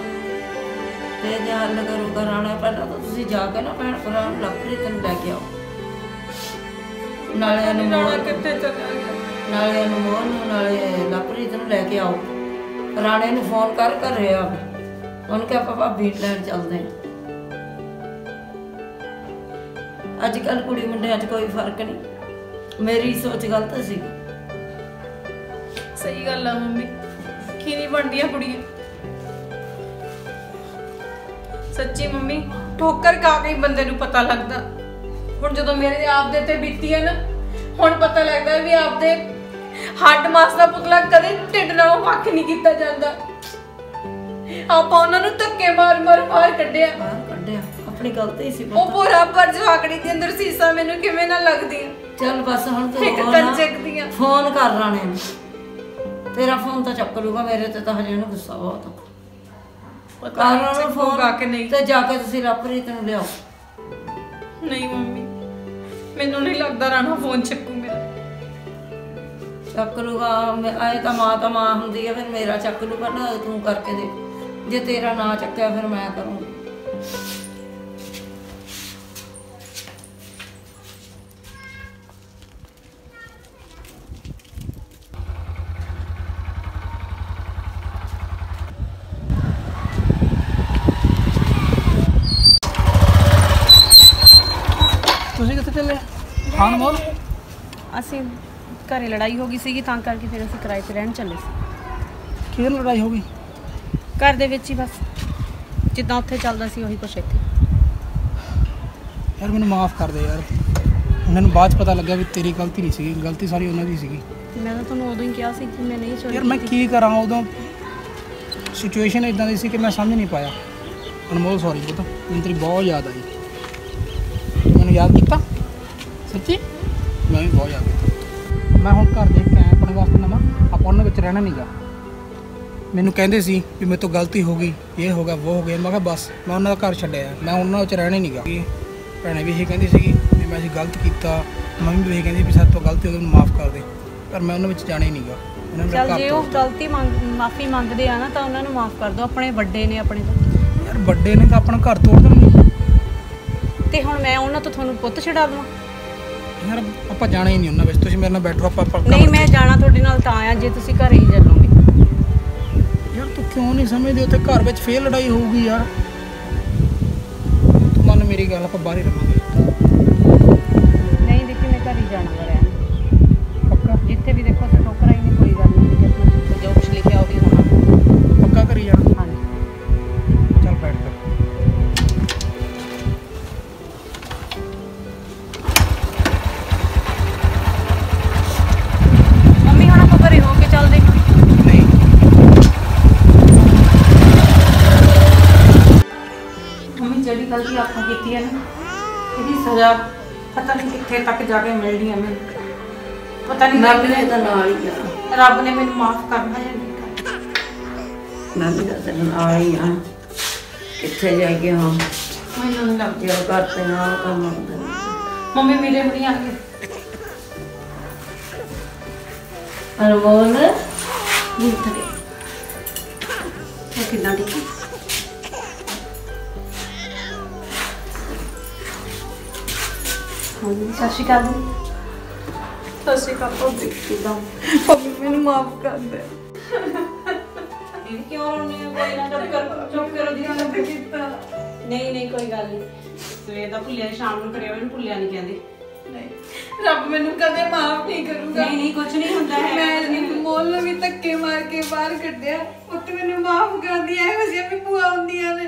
ਤੇ ਜੇ ਹੱਲ ਕਰੂਗਾ ਰਾਣਾ। ਪਹਿਲਾਂ ਤਾਂ ਤੁਸੀਂ ਜਾ ਕੇ ਨਾ ਭੈਣ ਭਰਾ ਨੂੰ ਲੱਭਰੀ ਤੈਨੂੰ ਲੈ ਕੇ ਆਓ। ਨਾਲੇ ਅਨਮੋਲ ਕਿੱਥੇ ਚਲਾ ਗਿਆ? ਨਾਲੇ ਅਨਮੋਲ ਨੂੰ ਨਾਲੇ ਲੱਭਰੀ ਤੈਨੂੰ ਲੈ ਕੇ ਆਓ। ਰਾਣੇ ਨੂੰ ਫੋਨ ਕਰ ਘਰੇ ਆ, ਉਹਨੂੰ ਕਿਹਾ ਆਪਾਂ ਭਾਬੀ ਲੈਣ ਚੱਲਦੇ ਆ। ਅੱਜ ਕੱਲ ਕੁੜੀ ਮੁੰਡਿਆਂ 'ਚ ਕੋਈ ਫਰਕ ਨਹੀਂ। ਮੇਰੀ ਸੋਚ ਗਲਤ ਸੀ। ਸਹੀ ਗੱਲ ਆ ਮੰਮੀ, ਕੀ ਨਹੀਂ ਬਣਦੀਆਂ ਕੁੜੀਆਂ। ਸੱਚੀ ਮੰਮੀ ਠੋਕਰ ਖਾ ਕੇ ਹੀ ਬੰਦੇ ਨੂੰ ਪਤਾ ਲੱਗਦਾ। ਹੁਣ ਜਦੋਂ ਮੇਰੇ ਆਪਦੇ ਤੇ ਬੀਤੀ ਹੈ ਨਾ, ਹੁਣ ਪਤਾ ਲੱਗਦਾ ਵੀ ਆਪਦੇ ਹੱਡ ਮਾਸ ਦਾ ਪੁਤਲਾ ਕਦੇ ਢਿੱਡ ਨਾਲੋਂ ਵੱਖ ਨਹੀਂ ਕੀਤਾ ਜਾਂਦਾ। ਆਪਾਂ ਉਹਨਾਂ ਨੂੰ ਧੱਕੇ ਮਾਰ ਕੱਢਿਆ। ਆਪਣੀ ਗਲਤੀ ਸੀ ਉਹ ਪੂਰਾ ਪਰ ਜਵਾਕੜੀ ਦੇ ਅੰਦਰ ਸੀਸਾ ਮੈਨੂੰ ਕਿਵੇਂ ਨਾ ਲੱਗਦੀ। ਚੱਲ ਬਸ ਹੁਣ ਤੂੰ ਇੱਕ ਕੰਜਕਦੀਆਂ ਫੋਨ ਕਰ ਰਾਣੇ ਨੂੰ। ਤੇਰਾ ਫੋਨ ਤਾਂ ਚੱਕ ਲੂਗਾ, ਮੇਰੇ ਤੇ ਤਾਂ ਹਜੇ ਉਹਨੂੰ ਗੁੱਸਾ ਬਹੁਤ ਆ। ਪਤਾ ਨਹੀਂ ਫੋਨ ਕੇ ਨਹੀਂ ਤੇ ਜਾ ਕੇ ਤੁਸੀਂ ਲਵਪ੍ਰੀਤ ਨੂੰ ਲਿਆਓ। ਨਹੀਂ ਮੰਮੀ ਮੈਨੂੰ ਨਹੀਂ ਲੱਗਦਾ ਰਾਣਾ ਫੋਨ ਚੱਕੂ ਮੇਰਾ। ਚੱਕ ਲੂਗਾ, ਆਏ ਤਾਂ ਮਾਂ ਹੁੰਦੀ ਹੈ, ਫਿਰ ਮੇਰਾ ਚੱਕ ਲੂਗਾ ਨਾ। ਤੂੰ ਕਰਕੇ ਦੇਖ, ਜੇ ਤੇਰਾ ਨਾ ਚੱਕਿਆ ਫਿਰ ਮੈਂ ਕਰੂੰਗੀ। ਤੁਸੀਂ ਕਿੱਥੇ ਚੱਲੇ? ਖਾਨ ਮੋਲ? ਅਸੀਂ ਘਰੇ ਲੜਾਈ ਹੋ ਗਈ ਸੀਗੀ, ਤਾਂ ਕਰਕੇ ਫਿਰ ਅਸੀਂ ਕਿਰਾਏ ਤੇ ਰਹਿਣ ਚੱਲੇ ਸੀ। ਕਿਹਦੀ ਲੜਾਈ ਹੋ ਗਈ? ਘਰ ਦੇ ਵਿੱਚ ਹੀ ਬਸ, ਜਿੱਦਾਂ ਉੱਥੇ ਚੱਲਦਾ ਸੀ ਉਹੀ ਕੁਛ ਇੱਥੇ। ਯਾਰ ਮੈਨੂੰ ਮਾਫ ਕਰ ਦੇ ਯਾਰ, ਉਹਨਾਂ ਨੂੰ ਬਾਅਦ 'ਚ ਪਤਾ ਲੱਗਿਆ ਵੀ ਤੇਰੀ ਗਲਤੀ ਨਹੀਂ ਸੀਗੀ, ਗਲਤੀ ਸਾਰੀ ਉਹਨਾਂ ਦੀ ਸੀਗੀ। ਮੈਂ ਤਾਂ ਤੁਹਾਨੂੰ ਉਦੋਂ ਹੀ ਕਿਹਾ ਸੀ ਕਿ ਮੈਂ ਨਹੀਂ ਚੋਰੀ ਯਾਰ ਮੈਂ ਕੀ ਕਰਾਂ, ਉਦੋਂ ਸਿਚੁਏਸ਼ਨ ਇਦਾਂ ਦੀ ਸੀ ਕਿ ਮੈਂ ਸਮਝ ਨਹੀਂ ਪਾਇਆ। ਅਨਮੋਲ ਸੌਰੀ ਪੁੱਤ, ਮੈਨੂੰ ਤੇਰੀ ਬਹੁਤ ਯਾਦ ਆਈ। ਮੈਨੂੰ ਯਾਦ ਕੀਤਾ ਸੱਚੀ, ਮੈਂ ਵੀ ਬਹੁਤ ਯਾਦ ਕੀਤਾ। ਮੈਂ ਹੁਣ ਘਰ ਦੇਖ ਕੇ ਆਇਆ ਆਪਣੇ ਵਾਸਤੇ ਨਵਾਂ, ਆਪਾਂ ਉਹਨਾਂ ਵਿੱਚ ਰਹਿਣਾ ਨਹੀਂਗਾ। ਮੈਨੂੰ ਕਹਿੰਦੇ ਸੀ ਵੀ ਮੇਰੇ ਤੋਂ ਗਲਤੀ ਹੋ ਗਈ, ਇਹ ਹੋ ਗਿਆ ਉਹ ਹੋ ਗਿਆ। ਮੈਂ ਕਿਹਾ ਬਸ ਮੈਂ ਉਹਨਾਂ ਦਾ ਘਰ ਛੱਡਿਆ, ਮੈਂ ਉਹਨਾਂ ਵਿੱਚ ਰਹਿਣਾ ਨਹੀਂਗਾ। ਭੈਣੇ ਵੀ ਇਹ ਕਹਿੰਦੀ ਸੀਗੀ ਵੀ ਮੈਂ ਅਸੀਂ ਗਲਤ ਕੀਤਾ, ਮੰਮੀ ਵੀ ਇਹ ਕਹਿੰਦੀ ਵੀ ਸਾਡੇ ਤੋਂ ਗਲਤੀ ਹੋ ਗਈ, ਮੈਨੂੰ ਮਾਫ ਕਰ ਦੇ, ਪਰ ਮੈਂ ਉਹਨਾਂ ਵਿੱਚ ਜਾਣਾ ਹੀ ਨਹੀਂਗਾ। ਉਹਨਾਂ ਨੂੰ ਚੱਲ ਜੇ ਉਹ ਗਲਤੀ ਮਾਫੀ ਮੰਗਦੇ ਆ ਨਾ ਤਾਂ ਉਹਨਾਂ ਨੂੰ ਮਾਫ ਕਰ ਦਿਓ, ਆਪਣੇ ਵੱਡੇ ਨੇ ਆਪਣੇ ਤੋਂ। ਯਾਰ ਵੱਡੇ ਨੇ ਤਾਂ ਆਪਣਾ ਘਰ ਤੋੜ ਦੇਣਗੇ, ਤੇ ਹੁਣ ਮੈਂ ਉਹਨਾਂ ਤੋਂ ਤੁਹਾਨੂੰ ਪੁੱਤ ਛਡਾ ਦਵਾਂ? ਯਾਰ ਆਪਾਂ ਜਾਣਾ ਹੀ ਨਹੀਂ ਉਹਨਾਂ ਵਿੱਚ। ਤੁਸੀਂ ਮੇਰੇ ਨਾਲ ਬੈਠੋ, ਆਪਾਂ ਨਹੀਂ ਮੈਂ ਜਾਣਾ ਤੁਹਾਡੇ ਨਾਲ ਤਾਂ ਆਇਆ ਜੇ ਤੁਸੀਂ ਘਰੇ ਹੀ ਚੱਲੋਗੇ। ਯਾਰ ਤੂੰ ਕਿਉਂ ਨਹੀਂ ਸਮਝਦੀ, ਉੱਥੇ ਘਰ ਵਿੱਚ ਫੇਰ ਲੜਾਈ ਹੋਊਗੀ ਯਾਰ। ਤੂੰ ਮੰਨ ਮੇਰੀ ਗੱਲ, ਆਪਾਂ ਬਾਹਰ ਹੀ ਰਵਾਂਗੇ। ਨਹੀਂ ਦੇਖੀ, ਮੈਂ ਘਰ ਹੀ ਜਾਣਾ ਵਾ ਰਹਿਣ। ਪੱਕਾ? ਜਿੱਥੇ ਵੀ ਦੇਖੋ ਤੇ ਠੋਕਰਾਂ ਹੀ ਨਹੀਂ, ਕੋਈ ਗੱਲ ਨਹੀਂ ਕਿ ਆਪਣਾ ਜੋ ਕੁਛ ਲਿਖਿਆ ਉਹ ਵੀ ਹੋਣਾ। ਪੱਕਾ ਕਰੀ ਜਾਣਾ? ਹਾਂਜੀ ਚੱਲ ਬੈਠ ਕਰ। ਮੰਮੀ ਹੁਣ ਆਪਾਂ ਘਰੇ ਹੋ ਕੇ ਚੱਲਦੇ। ਨਹੀਂ ਮੰਮੀ ਜਿਹੜੀ ਗਲਤੀ ਆਪਾਂ ਕੀਤੀ ਹੈ ਨਾ, ਇਹਦੀ ਸਜ਼ਾ ਪਤਾ ਨਹੀਂ ਕਿੱਥੇ ਤੱਕ ਜਾ ਕੇ ਮਿਲਣੀ ਹੈ ਮੈਨੂੰ। ਪਤਾ ਨਹੀਂ ਰੱਬ ਨੇ ਤਾਂ ਨਾਲ ਹੀ ਆ, ਰੱਬ ਨੇ ਮੈਨੂੰ ਮਾਫ ਕਰਨਾ ਜਾਂ ਨਹੀਂ ਕਰਨਾ। ਮੈਂ ਵੀ ਤਾਂ ਨਾਲ ਹੀ ਆ, ਕਿੱਥੇ ਜਾਈਏ ਹੁਣ ਮੈਨੂੰ ਨਹੀਂ ਲੱਗਦੀ ਉਹ ਘਰ ਤੇ ਨਾਲ ਕੰਮ ਹੁੰਦਾ। ਮੰਮੀ ਮੇਰੇ ਹੁਣੀ ਆ ਗਏ। ਅਨਮੋਲ ਨਹੀਂ ਥਕੇ ਕਿੰਨਾ ਠੀਕ। ਸਤਿ ਸ਼੍ਰੀ ਅਕਾਲ ਜੀ। ਸਤਿ ਸ਼੍ਰੀ ਅਕਾਲ ਭਾਬੀ। ਕਿੱਦਾਂ? ਭਾਬੀ ਮੈਨੂੰ ਮਾਫ ਕਰ ਦੇ। ਦੀਦੀ ਕਿਉਂ ਰੋਣੀ ਹੋ? ਕੋਈ ਨਾ, ਚੁੱਪ ਕਰੋ ਦੀਦੀ। ਮੈਂ ਕੀਤਾ ਨਹੀਂ ਕੋਈ ਗੱਲ ਨਹੀਂ। ਸਵੇਰ ਦਾ ਭੁੱਲਿਆ, ਸ਼ਾਮ ਨੂੰ ਕਰਿਆ, ਮੈਨੂੰ ਭੁੱਲਿਆ ਨਹੀਂ ਕਹਿੰਦੇ। ਨਹੀਂ ਰੱਬ ਮੈਨੂੰ ਕਦੇ ਮਾਫ ਨਹੀਂ ਕਰੂਗਾ। ਨਹੀਂ ਕੁਝ ਨਹੀਂ ਹੁੰਦਾ ਹੈ। ਮੈਂ ਮੋਲ ਨੂੰ ਵੀ ਧੱਕੇ ਮਾਰ ਕੇ ਬਾਹਰ ਕੱਢਿਆ, ਪੁੱਤ ਮੈਨੂੰ ਮਾਫ ਕਰ ਦਿਆ। ਇਹੋ ਜਿਹੀਆਂ ਵੀ ਭੂਆ ਹੁੰਦੀਆਂ ਨੇ।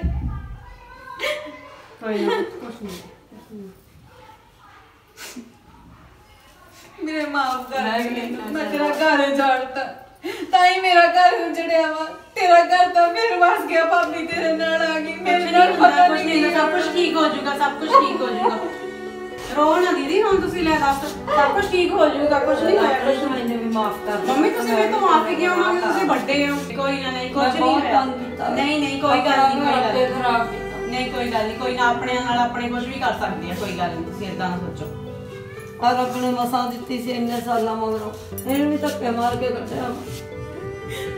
ਕੋਈ ਨਾ, ਕੁਝ ਨਹੀਂ। ਮੇਰੇ ਮਾਫ ਕਰ ਦੇ। ਮੈਂ ਤੇਰਾ ਘਰ ਜਾਣਦਾ, ਤਾਂ ਹੀ ਮੇਰਾ ਘਰ ਉਜੜਿਆ ਵਾ। ਤੇਰਾ ਘਰ ਤਾਂ ਫਿਰ ਵਸ ਗਿਆ, ਭਾਬੀ ਤੇਰੇ ਨਾਲ ਆ ਗਈ। ਮੇਰੇ ਨਾਲ ਪਤਾ ਕੁਝ ਨਹੀਂ, ਸਭ ਕੁਝ ਠੀਕ ਹੋ ਜਾਊਗਾ, ਸਭ ਕੁਝ ਠੀਕ ਹੋ ਜਾਊਗਾ। ਰੋ ਨਾ ਦੀਦੀ, ਹੁਣ ਤੁਸੀਂ ਲੈ ਦੱਸ, ਸਭ ਕੁਝ ਠੀਕ ਹੋ ਜਾਊਗਾ, ਕੁਝ ਨਹੀਂ ਹੋਇਆ। ਕੁਝ ਮੈਨੂੰ ਵੀ ਮਾਫ ਕਰ। ਮੰਮੀ ਤੁਸੀਂ ਮੇਰੇ ਤੋਂ ਮਾਫੀ ਕਿਉਂ ਮੰਗਦੇ? ਤੁਸੀਂ ਵੱਡੇ ਹੋ। ਕੋਈ ਨਾ, ਨਹੀਂ ਕੁਝ ਨਹੀਂ ਹੋਇਆ। ਨਹੀਂ ਕੋਈ ਗੱਲ ਨਹੀਂ, ਕੋਈ ਗੱਲ ਨਹੀਂ। ਖਰਾਬ ਕੀਤਾ। ਨਹੀਂ ਕੋਈ ਗੱਲ ਨਹੀਂ, ਕੋਈ ਨਾ, ਆਪਣੇ ਨਾਲ ਆਪਣੇ ਕੁਝ ਵੀ ਕਰ ਸਕਦੇ ਆ। ਕੋਈ ਗੱਲ ਨਹੀਂ, ਤੁਸੀਂ ਇਦਾਂ ਨਾ ਸੋਚੋ। ਔਰ ਰੱਬ ਨੇ ਮਸਾਂ ਦਿੱਤੀ ਸੀ ਇੰਨੇ ਸਾਲਾਂ ਮਗਰੋਂ, ਇਹਨੂੰ ਵੀ ਧੱਕੇ ਮਾਰ ਕੇ ਕੱਢਿਆ।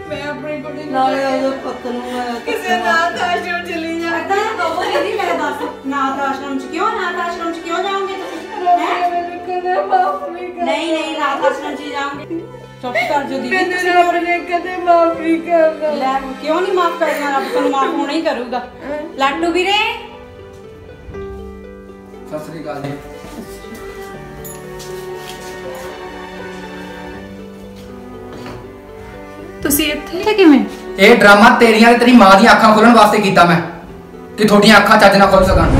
ਮੈਂ ਆਪਣੀ ਕੁੜੀ ਨੂੰ ਨਾਲੇ ਉਹਦੇ ਪੁੱਤ ਨੂੰ ਮੈਂ ਕਿਸੇ ਨਾਥ ਆਸ਼ਰਮ ਚਲੀ ਜਾ। ਇਦਾਂ ਕਹੋ ਦੀਦੀ, ਮੈਂ ਦੱਸ ਨਾਥ ਆਸ਼ਰਮ ਚ ਕਿਉਂ? ਨਾਥ ਆਸ਼ਰਮ ਚ ਕਿਉਂ ਜਾਓਗੇ ਤੁਸੀਂ? ਹੈਂ? ਮੈਨੂੰ ਕਦੇ ਮਾਫ ਨਹੀਂ ਕਰ। ਨਹੀਂ ਨਾਥ ਆਸ਼ਰਮ ਚ ਜਾਓਗੇ। ਚੁੱਪ ਕਰ ਜੋ ਦੀਦੀ। ਮੈਨੂੰ ਰੱਬ ਨੇ ਕਦੇ ਮਾਫ ਨਹੀਂ ਕਰਨਾ। ਲੈ ਕਿਉਂ ਨਹੀਂ ਮਾਫ ਕਰਨਾ? ਰੱਬ ਤੁਹਾਨੂੰ ਮਾਫ ਹੋਣਾ ਹੀ ਕਰੂਗਾ। ਲਾਟੂ ਵੀਰੇ ਸਤਿ ਸ੍ਰੀ ਅਕਾਲ ਜੀ। ਤੁਸੀਂ ਇੱਥੇ ਕਿਵੇਂ? ਇਹ ਡਰਾਮਾ ਤੇਰੀਆਂ ਤੇ ਤੇਰੀ ਮਾਂ ਦੀਆਂ ਅੱਖਾਂ ਖੋਲਣ ਵਾਸਤੇ ਕੀਤਾ ਮੈਂ। ਕਿ ਤੁਹਾਡੀਆਂ ਅੱਖਾਂ ਚੱਜ ਨਾਲ ਖੁੱਲ ਸਕਣ।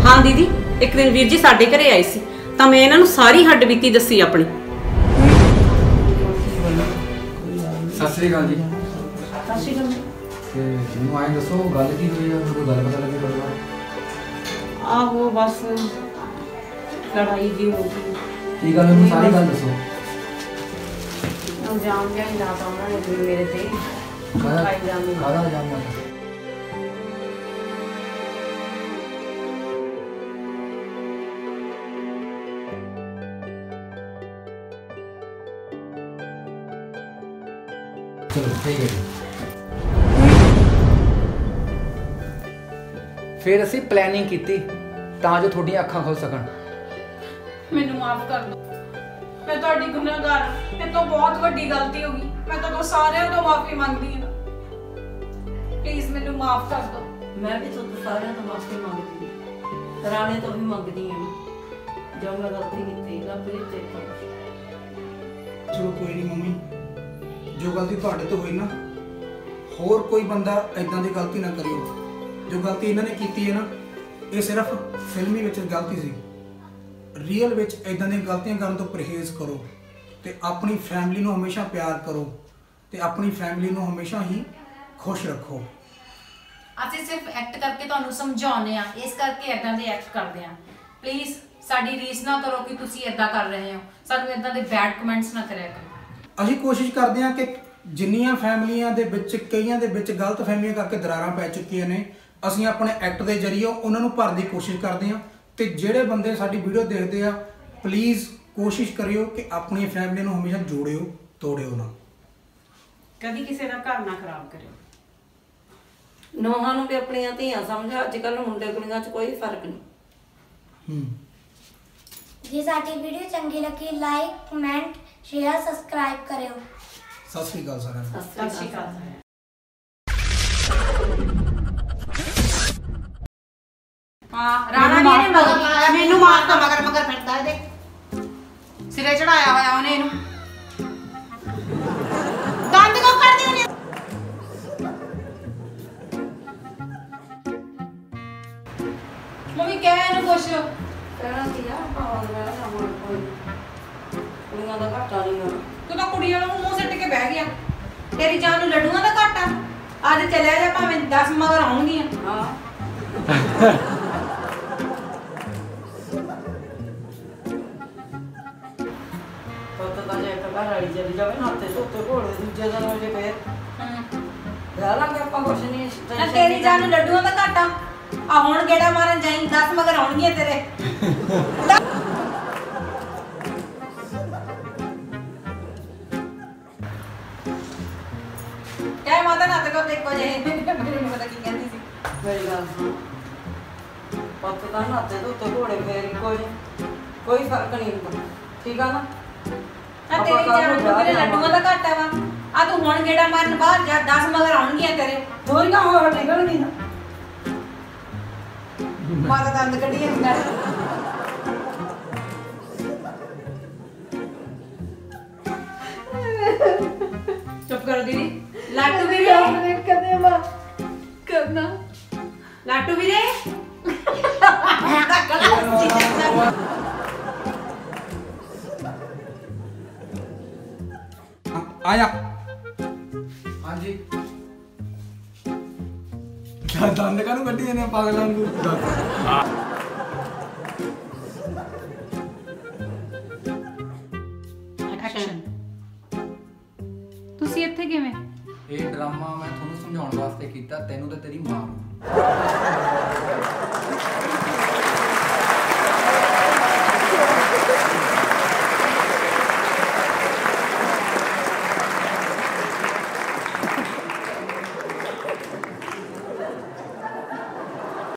ਹਾਂ ਦੀਦੀ, ਇੱਕ ਦਿਨ ਵੀਰ ਜੀ ਸਾਡੇ ਘਰੇ ਆਏ ਸੀ ਤਾਂ ਮੈਂ ਇਹਨਾਂ ਨੂੰ ਸਾਰੀ ਹੱਡ ਬੀਤੀ ਦੱਸੀ ਆਪਣੀ। ਸਤਿ ਸ੍ਰੀ ਅਕਾਲ ਜੀ। ਸਤਿ ਸ਼੍ਰੀ ਅਕਾਲ। ਤੇ ਮੈਨੂੰ ਆਏ ਦੱਸੋ ਗੱਲ ਕੀ ਹੋਈ ਆ, ਕੋਈ ਗੱਲ ਪਤਾ ਲੱਗੇ ਤੁਹਾਡੇ ਬਾਰੇ? ਆਹੋ ਬਸ ਲੜਾਈ ਜੀ ਹੋ ਗਈ। ਕੀ ਗੱਲ, ਮੈਨੂੰ ਸਾਰੀ ਗੱਲ ਦੱਸੋ। ਇਲਜ਼ਾਮ ਲਿਆ ਨਾ ਤਾਂ ਉਹਨਾਂ ਨੇ ਵੀ ਮੇਰੇ ਤੇ ਕਾਹਦਾ ਇਲਜ਼ਾਮ ਲਿਆ। ਕਾਹਦਾ ਇਲਜ਼ਾਮ ਲਾਇਆ? ਚਲੋ ਠੀਕ ਹੈ ਜੀ। ਫਿਰ ਅਸੀਂ ਪਲੈਨਿੰਗ ਕੀਤੀ ਤਾਂ ਜੋ ਤੁਹਾਡੀਆਂ ਅੱਖਾਂ ਖੁੱਲ ਸਕਣ। ਮੈਨੂੰ ਮਾਫ ਕਰ ਦਿਓ, ਮੈਂ ਤੁਹਾਡੀ ਗੁਨਾਹਗਾਰ ਹਾਂ। ਇਹ ਤੋਂ ਬਹੁਤ ਵੱਡੀ ਗਲਤੀ ਹੋ ਗਈ। ਮੈਂ ਤੁਹਾਡੇ ਸਾਰਿਆਂ ਤੋਂ ਮਾਫੀ ਮੰਗਦੀ ਹਾਂ। ਪਲੀਜ਼ ਮੈਨੂੰ ਮਾਫ ਕਰ ਦਿਓ। ਮੈਂ ਵੀ ਤੁਹਾਨੂੰ ਸਾਰਿਆਂ ਤੋਂ ਮਾਫੀ ਮੰਗਦੀ ਹਾਂ, ਰਾਣੇ ਤੋਂ ਵੀ ਮੰਗਦੀ ਹਾਂ ਜੋ ਮੈਂ ਗਲਤੀ ਕੀਤੀ। ਰੱਬ ਨੇ ਤੇ ਚਲੋ ਕੋਈ ਨਹੀਂ ਮੰਮੀ, ਜੋ ਗਲਤੀ ਤੁਹਾਡੇ ਤੋਂ ਹੋਈ ਨਾ, ਹੋਰ ਕੋਈ ਬੰਦਾ ਇਦਾਂ ਦੀ ਗਲਤੀ ਨਾ ਕਰਿਓ। ਜੋ ਗਲਤੀ ਇਹਨਾਂ ਨੇ ਕੀਤੀ ਹੈ ਨਾ, ਇਹ ਸਿਰਫ ਫਿਲਮੀ ਵਿੱਚ ਗਲਤੀ ਸੀ। ਰੀਅਲ ਵਿੱਚ ਇਦਾਂ ਦੀਆਂ ਗਲਤੀਆਂ ਕਰਨ ਤੋਂ ਪਰਹੇਜ਼ ਕਰੋ ਤੇ ਆਪਣੀ ਫੈਮਿਲੀ ਨੂੰ ਹਮੇਸ਼ਾ ਪਿਆਰ ਕਰੋ ਤੇ ਆਪਣੀ ਫੈਮਿਲੀ ਨੂੰ ਹਮੇਸ਼ਾ ਹੀ ਖੁਸ਼ ਰੱਖੋ। ਅਸੀਂ ਸਿਰਫ ਐਕਟ ਕਰਕੇ ਤੁਹਾਨੂੰ ਸਮਝਾਉਂਦੇ ਆ, ਇਸ ਕਰਕੇ ਇਦਾਂ ਦੇ ਐਕਟ ਕਰਦੇ ਆ। ਪਲੀਜ਼ ਸਾਡੀ ਰੀਸ ਨਾ ਕਰੋ ਕਿ ਤੁਸੀਂ ਇਦਾਂ ਕਰ ਰਹੇ ਹੋ। ਸਾਨੂੰ ਇਦਾਂ ਦੇ ਬੈਡ ਕਮੈਂਟਸ ਨਾ ਕਰਿਆ ਕਰੋ। ਅਸੀਂ ਕੋਸ਼ਿਸ਼ ਕਰਦੇ ਹਾਂ ਕਿ ਜਿੰਨੀਆਂ ਫੈਮਲੀਆਂ ਦੇ ਵਿੱਚ, ਕਈਆਂ ਦੇ ਵਿੱਚ ਗਲਤ ਫਹਿਮੀਆਂ ਕਰਕੇ ਦਰਾਰਾਂ ਪੈ ਚੁੱਕੀਆਂ ਨੇ, ਅਸੀਂ ਆਪਣੇ ਐਕਟ ਦੇ ਜ਼ਰੀਏ ਉਹਨਾਂ ਨੂੰ ਭਰਨ ਦੀ ਕੋਸ਼ਿਸ਼ ਕਰਦੇ ਹਾਂ। ਤੇ ਜਿਹੜੇ ਬੰਦੇ ਸਾਡੀ ਵੀਡੀਓ ਦੇਖਦੇ ਆ, ਪਲੀਜ਼ ਕੋਸ਼ਿਸ਼ ਕਰਿਓ ਕਿ ਆਪਣੀ ਫੈਮਿਲੀ ਨੂੰ ਹਮੇਸ਼ਾ ਜੋੜਿਓ, ਤੋੜਿਓ ਨਾ। ਕਦੀ ਕਿਸੇ ਦਾ ਘਰ ਨਾ ਖਰਾਬ ਕਰਿਓ। ਨੋਹਾਂ ਨੂੰ ਵੀ ਆਪਣੀਆਂ ਧੀਆਂ ਸਮਝੋ। ਅੱਜ ਕੱਲ੍ਹ ਮੁੰਡੇ ਕੁੜੀਆਂ 'ਚ ਕੋਈ ਫਰਕ ਨਹੀਂ। ਜੇ ਸਾਡੀ ਵੀਡੀਓ ਚੰਗੀ ਲੱਗੀ ਲਾਈਕ ਕਮੈਂਟ ਸ਼ੇਅਰ ਸਬਸਕ੍ਰਾਈਬ ਕਰਿਓ। ਸਤਿ ਸ੍ਰੀ ਅਕਾਲ ਸਾਰਿਆਂ ਨੂੰ। ਸਤਿ ਸ਼੍ਰੀ ਅਕਾਲ। ਹਾਂ, ਰਾਣਾ ਜੀ ਨੇ ਮਗਰ ਲਾਇਆ, ਮੈਨੂੰ ਮਾਰਤਾ ਮਗਰ ਫਿਰਦਾ ਇਹਦੇ ਸਿਰੇ ਚੜਾਇਆ ਹੋਇਆ ਉਹਨੇ ਇਹਨੂੰ। ਦੰਦ ਕਿਉਂ ਕੱਢਦੀ ਉਹਨੇ? ਮੰਮੀ ਕਹਿ ਇਹਨੂੰ ਕੁਛ। ਕਹਿਣਾ ਕੀ ਆ, ਪਾਉਣ ਵਾਲਾ ਕੰਮ ਕੋਈ ਕੁੜੀਆਂ ਦਾ ਘਾਟਾ ਨਹੀਂ ਹੋਣਾ। ਤੂੰ ਤਾਂ ਕੁੜੀਆਂ ਨੂੰ ਮੂੰਹ ਸਿੱਟ ਕੇ ਬਹਿ ਗਿਆ। ਤੇਰੀ ਜਾਨ ਨੂੰ ਲੱਡੂਆਂ ਦਾ ਘਾਟਾ। ਅੱਜ ਚੱਲਿਆ ਜਾ, ਭਾਵੇਂ 10 ਮਗਰ ਆਉਣਗੀਆਂ। ਹਾਂ ਤਾਂ ਜੇ ਇੱਕ ਘਰ ਵਾਲੀ ਚਲੀ ਜਾਵੇ ਨਾ ਤੇ ਉੱਤੇ ਘੋੜੇ ਦੂਜੇ ਦਿਨ ਹੋ ਜੇ ਫੇਰ ਵਿਆਹ ਲਾਂਗੇ ਆਪਾਂ ਕੁਛ ਨਹੀਂ। ਨਾ ਤੇਰੀ ਜਾਨ ਨੂੰ ਲੱਡੂਆਂ ਦਾ ਘਾਟਾ। ਆ ਹੁਣ ਗੇੜਾ ਮਾਰਨ ਜਾਈ, 10 ਮਗਰ ਆਉਣਗੀਆਂ ਤੇਰੇ। ਕਹਿ ਮਾਤਾ ਨਾ ਤੇ ਕੋ ਦੇਖੋ ਜੇ ਮੈਨੂੰ ਪਤਾ ਕੀ ਕਹਿੰਦੀ ਸੀ। ਮੇਰੀ ਗੱਲ ਸੁਣ, ਪੁੱਤ ਤਾਂ ਨਾਤੇ ਤੋਂ ਉੱਤੇ ਘੋੜੇ ਫੇਰ ਇੱਕੋ ਜਿਹੇ, ਕੋਈ ਫਰਕ ਨਹੀਂ ਹੁੰਦਾ। ਠੀਕ ਆ ਨਾ? ਆ ਤੇਰੀ ਜਾਨ ਨੂੰ ਤੇਰੇ ਲੱਡੂਆਂ ਦਾ ਘਾਟਾ ਵਾ। ਆ ਤੂੰ ਹੁਣ ਗੇੜਾ ਮਾਰਨ ਬਾਹਰ ਜਾ, 10 ਮਗਰ ਆਉਣਗੀਆਂ ਤੇਰੇ। ਦੋਰੀਆਂ ਹੋਰ ਨਿਕਲਣੀ ਨਾ। ਮਾਤਾ ਦੰਦ ਕੱਢੀਏ ਹੁੰਦਾ। ਚੁੱਪ ਕਰੋ ਦੀਦੀ। ਲਾਟੂ ਵੀਰੇ ਕਦੇ ਵਾ ਕਰਨਾ। ਲਾਟੂ ਵੀਰੇ ਆਇਆ ਹਾਂਜੀ। ਦੰਦ ਕਾਹਨੂੰ ਕੱਢੀ ਜਾਂਦੇ ਆ ਪਾਗਲਾਂ ਨੂੰ? ਐਕਸ਼ਨ। ਤੁਸੀਂ ਇੱਥੇ ਕਿਵੇਂ? ਇਹ ਡਰਾਮਾ ਮੈਂ ਤੁਹਾਨੂੰ ਸਮਝਾਉਣ ਵਾਸਤੇ ਕੀਤਾ, ਤੈਨੂੰ ਤੇ ਤੇਰੀ ਮਾਂ ਨੂੰ।